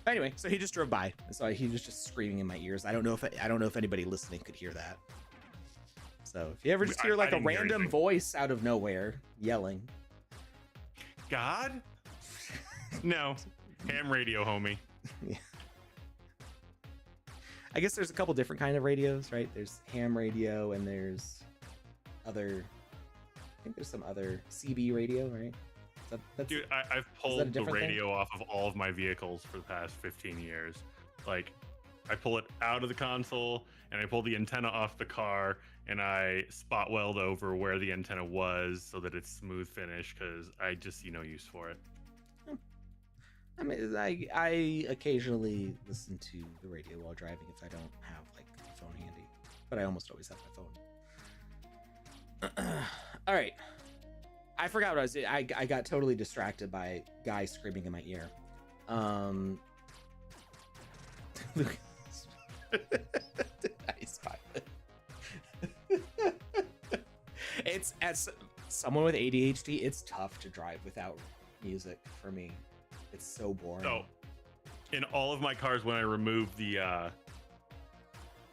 Anyway, so he just drove by, so he was just screaming in my ears. I don't know if anybody listening could hear that. So if you ever just hear like a random voice out of nowhere yelling, God, no, ham radio, homie. Yeah. I guess there's a couple different kind of radios, right? There's ham radio and there's other. I think there's some other CB radio, right? Dude, I've pulled the radio off of all of my vehicles for the past 15 years. Like, I pull it out of the console and I pull the antenna off the car and I spot weld over where the antenna was so that it's smooth finish because I just see no use for it. I mean, I occasionally listen to the radio while driving if I don't have like a phone handy, but I almost always have my phone. All right. I forgot what I was doing. I got totally distracted by a guy screaming in my ear. Nice pilot. It's, as someone with ADHD, it's tough to drive without music for me. It's so boring. So, in all of my cars, when I remove the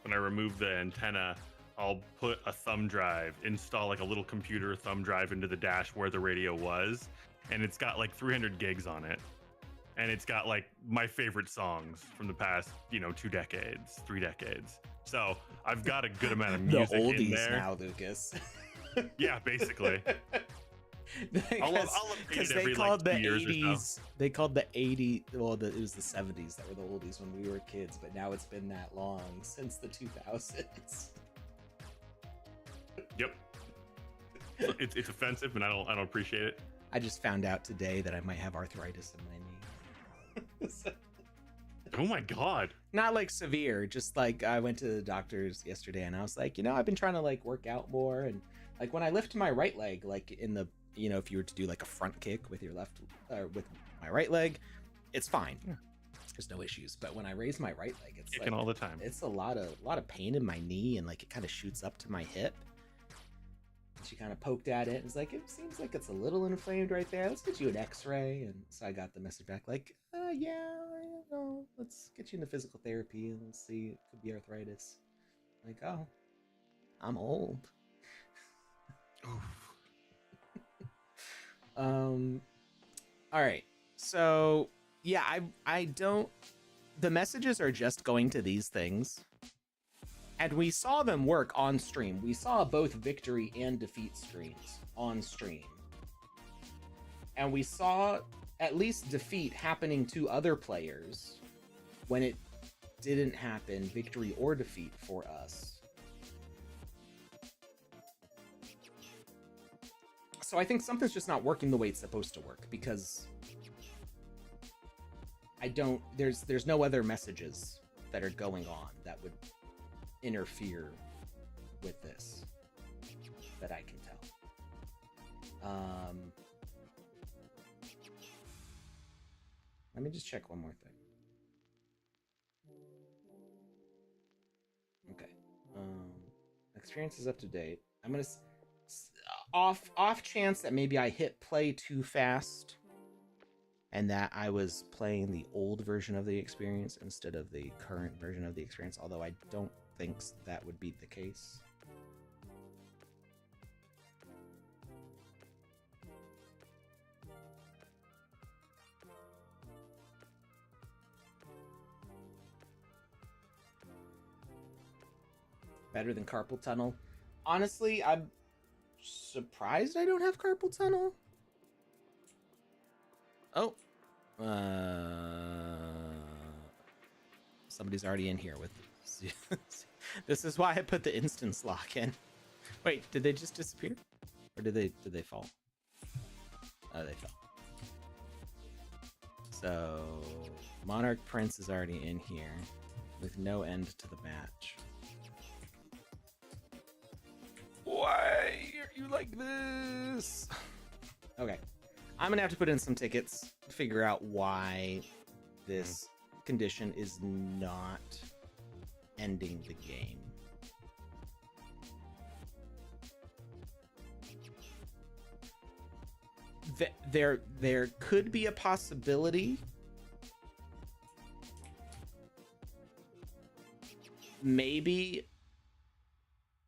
antenna, I'll put a thumb drive, install like a little computer thumb drive into the dash where the radio was, and it's got like 300 gigs on it, and it's got like my favorite songs from the past 3 decades. So I've got a good amount of music the oldies in there now, Lucas. Yeah, basically. Because they called the 80s. They called the 80s. Well, it was the 70s that were the oldies when we were kids, but now it's been that long since the 2000s. Yep. It's offensive, and I don't appreciate it. I just found out today that I might have arthritis in my knee. Oh my god. Not like severe, just like I went to the doctor's yesterday and I was like, I've been trying to like work out more, and like when I lift my right leg, like in the if you were to do like a front kick with your left with my right leg, it's fine. Yeah. There's no issues. But when I raise my right leg, it's kicking like all the time. It's a lot of pain in my knee, and like it kind of shoots up to my hip. She kind of poked at it and was like, it seems like it's a little inflamed right there. Let's get you an x-ray. And so I got the message back like, yeah, let's get you into physical therapy and let's see, it could be arthritis. Like, oh, I'm old. All right. So yeah, I don't, the messages are just going to these things. And we saw them work on stream. We saw both victory and defeat screens on stream. And we saw at least defeat happening to other players when it didn't happen, victory or defeat for us. So I think something's just not working the way it's supposed to work, because there's no other messages that are going on that would interfere with this that I can tell. Let me just check one more thing. Okay. Experience is up to date. I'm gonna off chance that maybe I hit play too fast and that I was playing the old version of the experience instead of the current version of the experience, although I don't think that would be the case. Better than carpal tunnel. Honestly, I'm surprised I don't have carpal tunnel. Oh. Somebody's already in here with this is why I put the instance lock in. Wait, did they just disappear? Or did they fall? Oh, they fell. So Monarch Prince is already in here with no end to the match. Why are you like this? Okay. I'm gonna have to put in some tickets to figure out why this condition is not ending the game. there could be a possibility. Maybe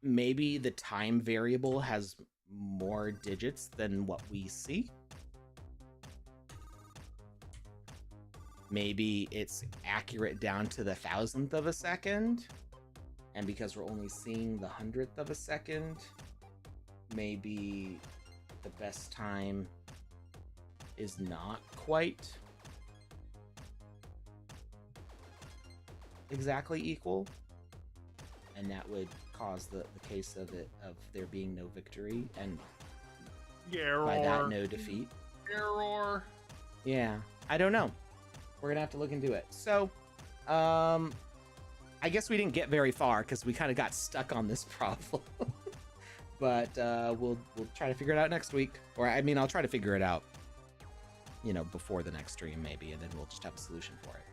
the time variable has more digits than what we see. Maybe it's accurate down to the 1,000th of a second, and because we're only seeing the 100th of a second, maybe the best time is not quite exactly equal, and that would cause the case of there being no victory, and by that no defeat. Error. Yeah, I don't know. We're gonna have to look into it. So, I guess we didn't get very far because we kind of got stuck on this problem. But we'll try to figure it out next week, or I mean, I'll try to figure it out, before the next stream maybe, and then we'll just have a solution for it.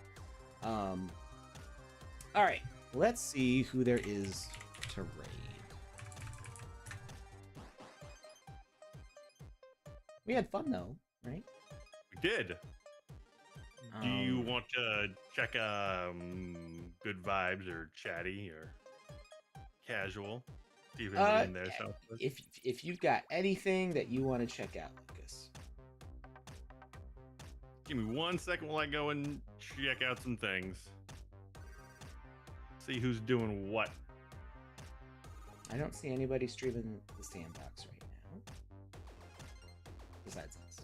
All right, let's see who there is to raid. We had fun though, right? We did. Do you want to check good vibes or chatty or casual? See if there's in there. If you've got anything that you want to check out, Lucas. Give me 1 second while I go and check out some things. See who's doing what. I don't see anybody streaming the Sandbox right now. Besides us.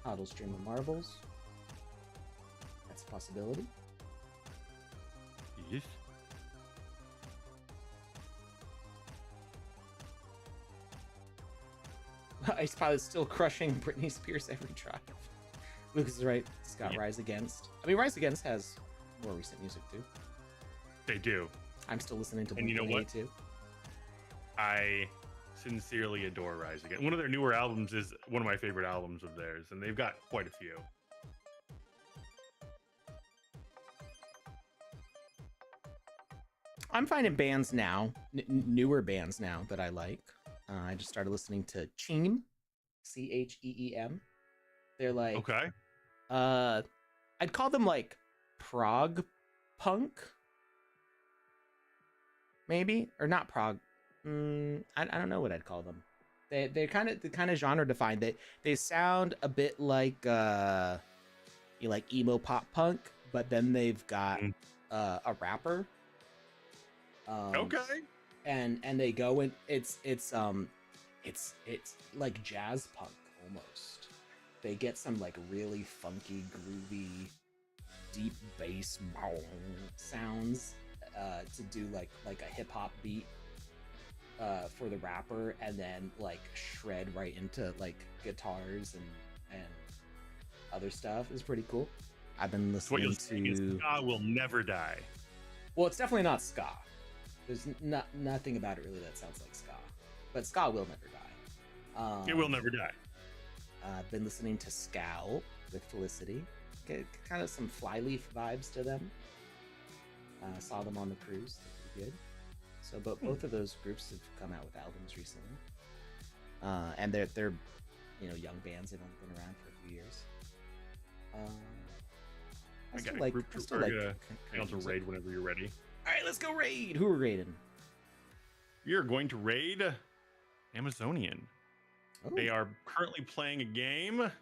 Huddle stream of marbles. That's a possibility. Yes. Ice Pilot's still crushing Britney Spears every drive. Lucas is right. Scott, Rise Against. I mean, Rise Against has more recent music too. They do. I'm still listening to. And you know what? Too. I sincerely adore Rise Against. One of their newer albums is one of my favorite albums of theirs, and they've got quite a few. I'm finding bands now, newer bands now that I like. I just started listening to Cheem, Cheem. They're like, okay. I'd call them like prog punk, maybe, or not prog. I don't know what I'd call them. They're kind of genre defined. They sound a bit like emo pop punk, but then they've got a rapper. Okay. And they go and it's like jazz punk almost. They get some like really funky, groovy, deep bass sounds to do like a hip hop beat for the rapper, and then like shred right into like guitars and other stuff. Is pretty cool. I've been listening what you're saying is ska will never die. Well, it's definitely not ska. There's nothing about it really that sounds like ska, but ska will never die. It will never die. I've been listening to Scowl with Felicity. Get kind of some Flyleaf vibes to them. Saw them on the cruise. They're pretty good. So, but both of those groups have come out with albums recently, and they're young bands. They've only been around for a few years. I got a group to raid whenever you're ready. All right, let's go raid. Who are we raiding? You're going to raid Amazonian. Oh. They are currently playing a game. It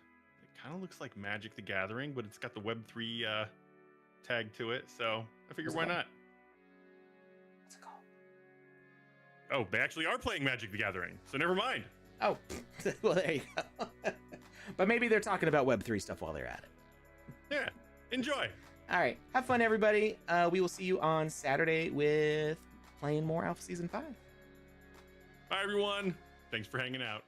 kind of looks like Magic the Gathering, but it's got the Web3 tag to it. So I figured, why not? What's it called? Oh, they actually are playing Magic the Gathering. So never mind. Oh, well, there you go. But maybe they're talking about Web3 stuff while they're at it. Yeah, enjoy. All right, have fun, everybody. We will see you on Saturday with playing more Alpha Season 5. Bye, everyone. Thanks for hanging out.